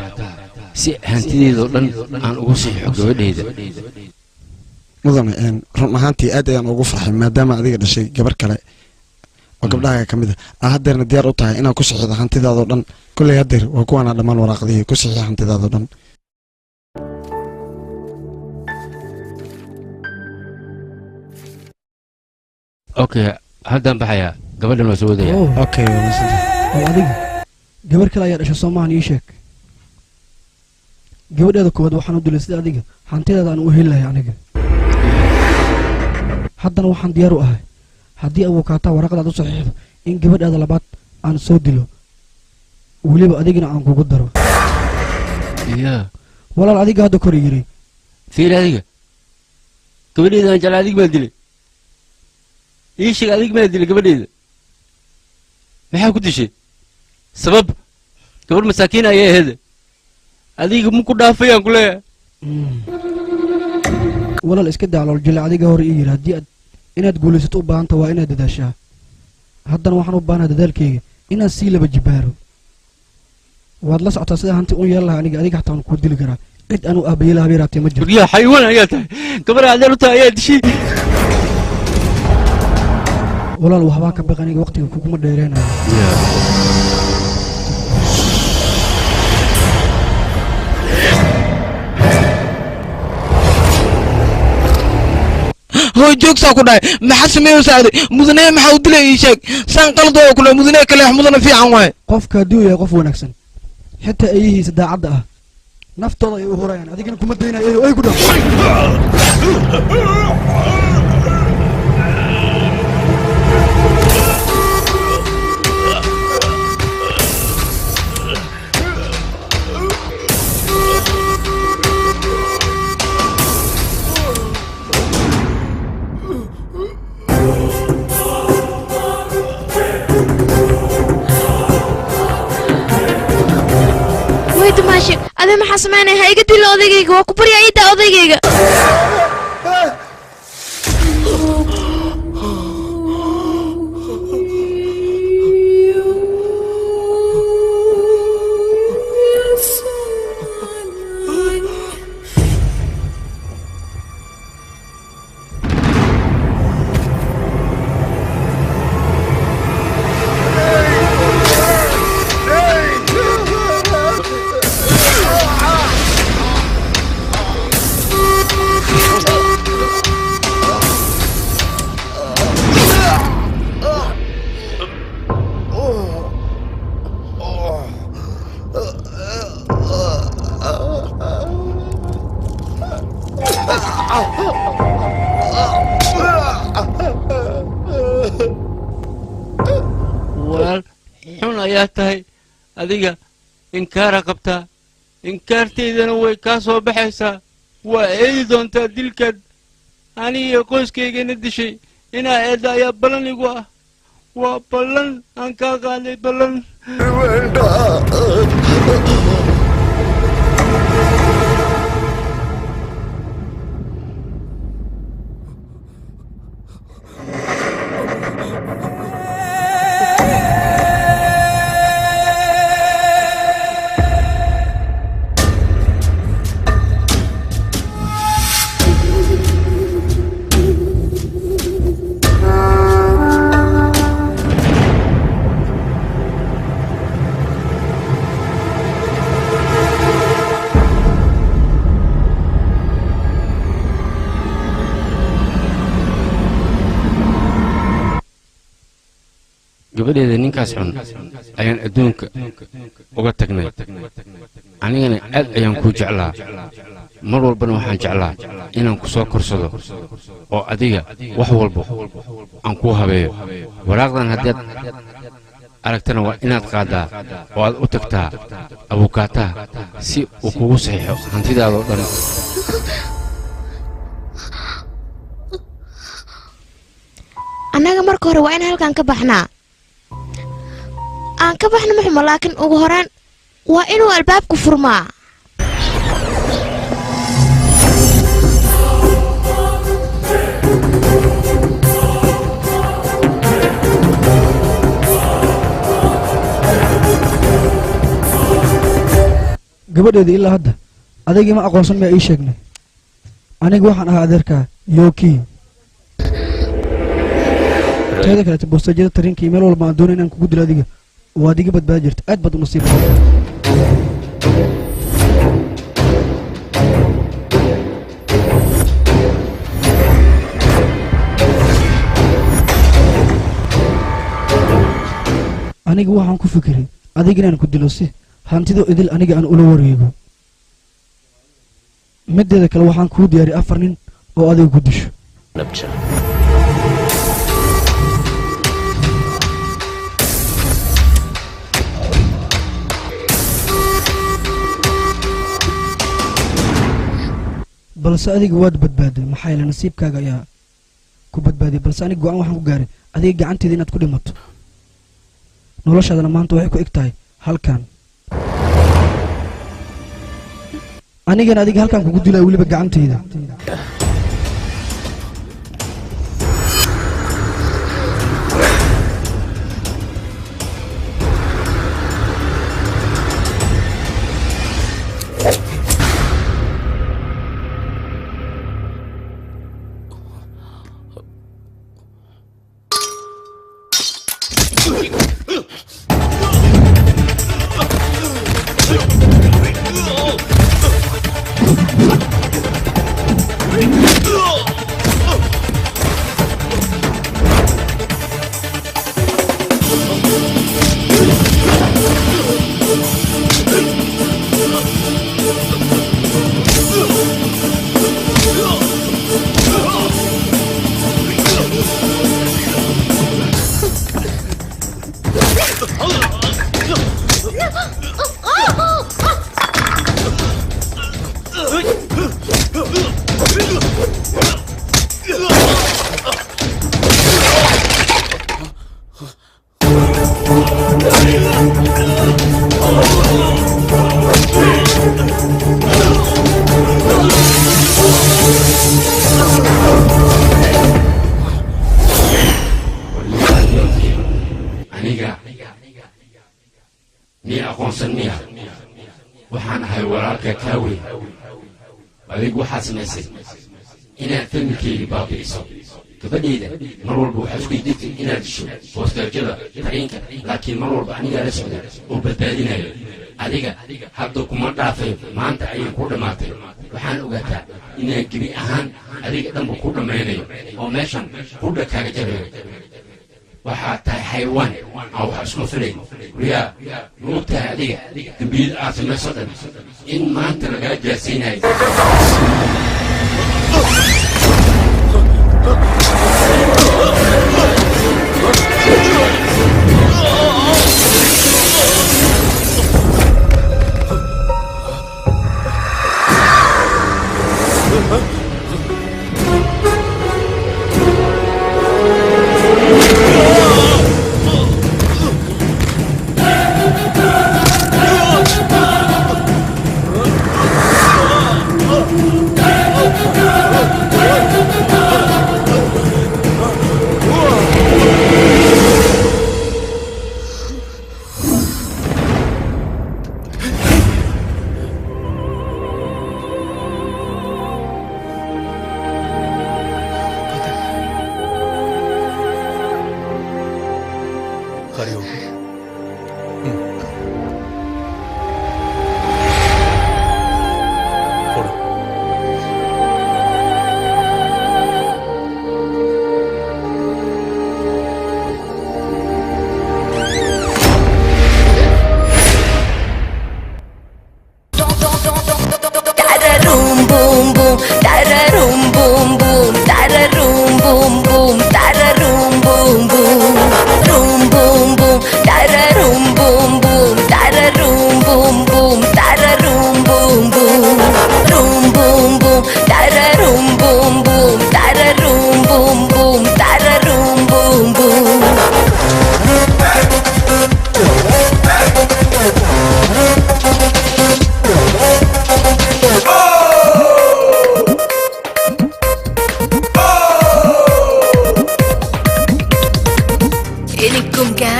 si hantideedoo dhan aan ugu saxiixo gabadheyda mudane run ahaantii aad ayaan ugu farxay maadaama adiga dhashay gabar kale oo gabdhaha ka mid ah haddeerna diyaar u tahay inaad ku saxiixdo hantidaadoo dhan kolley haddeer waa kuwaanaa dhammaan waraaqdihii ku saxiixa hantidaadoo dhan okay haddaan baxayaa gabadhan waa soo wadaya okay adiga gabar kale ayaa dhashay soomahan ii sheeg gabadheeda koowaad waxaan u dilay sida adiga hantideeda aan u heli lahay aniga haddana waxaan diyaar u ahay haddii awokaataa waraqadaad u saxiixdo in gabadheeda labaad aan soo dilo weliba adigina aan kugu daro walaal adiga hadda kor yiri fiir adiga gabadheeda aan jeclaa adig baa dilay ii sheeg adig maa dilay gabadheeda maxaa ku dishay sabab gabadh masaakiin ayay aheeda adiga ma ku dhaafayaan ku leeyahay walaal iska daclool jile adiga hore ii yiri haddii inaad guulaysato u baahanta waa inaad dadaashaa haddana waxaan u baahnaa dadaalkayga inaan sii laba jibaaro waad la socotaa sida hanti u yeelan lahaa aniga adiga xataa waan kuu dili karaa cid aan u aabayela habeeraatee ma jirto yaa xayawaan ayaa tahay gabadha adeer u tahay ayaa dishay walaal waxbaa ka baq aniga waqtiga kuguma dheereenayo هو جوك ساكو داي ما حس ميو ساعدي مدنيه ما حاول دلي يشك سان قلدو كله مدنيه كله مدن في عن واي qofka duu yahay qof wanaagsan xitaa ayihiisa daacadda ah naftooda ay u horayaan adigana kuma daynayo ay ku dhaw ماشي أنا ما حسماني هاي قد اللي أضيقيك وكبري عيدا أضيقيك tahay adiga inkaara qabtaa inkaarteydana way kaa soo baxaysaa waa eedi doontaa dilkaad aniga qoyskaygana dishay inaa eedda ayaa ballan igu ah waa ballan aan kaa qaaday ballan gabadheeda ninkaas xun ayaan adduunka uga tagnay anigana aad ayaan kuu jeclaa mar walbana waxaan jeclaa inaan ku soo korsado oo adiga wax walba aan kuu habeeyo waraaqdan haddaad aragtana waa inaad qaaddaa oo aad u tagtaa abukaataha si uu kugu saxiixo hantidaadoo dhan annaga marka hore waa in halkan ka baxnaa aan ka baxno muxuma laakiin ugu horaan waa inuu albaabku furmaa gabadheeda ilaa hadda adeegii ma aqoonsan miyaa ii sheegnay aniga waxaan ahaa adeerkaa yookii teeda kaleete boostajyada tariinkii meel walba aan doonay inaan kugu dilo adiga waad iga badbaadi jirta aad baad u nasiib aniga waxaan ku fikiray adiga inaan ku dilo si hantidoo idil aniga aan ula wareego mideeda kale waxaan kuu diyaariyay 4 nin oo adiga ku disho balse adiga waad badbaaday maxaa yeelay nasiibkaaga ayaa ku badbaadiyay balse aniga go'aan waxaan ku gaaray adiga gacanteeda inaad ku dhimato noloshaadana maanta waxay ku eg tahay halkan anigana adiga halkan kugu dilay weliba gacanteyda inaad familkeyga baabi'iso gabadheyda mar walba waxaa isku degtay inaad disho boostaajyada tariinka laakiin mar walba anigaa la socda oo badbaadinayo adiga hadda kuma dhaafayo maanta ayay ku dhammaatay waxaan ogaataa inaan gebi ahaan adiga dhanba ku dhammaynayo oo meeshan qudha kaaga jarayo waxaa tahay xayawaan aan wax isma filayn riyaa ma og tahay adiga dambiyada aad samayso dhan in maanta lagaa jaasaynayo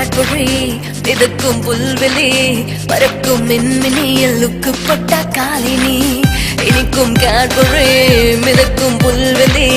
Cadbury மிதக்கும் புல்வெளி பறக்கும் மின்மினியில் லுக்குப்பட்ட காலினி இனிக்கும் கேட்பரி மிதக்கும் புல்வெளி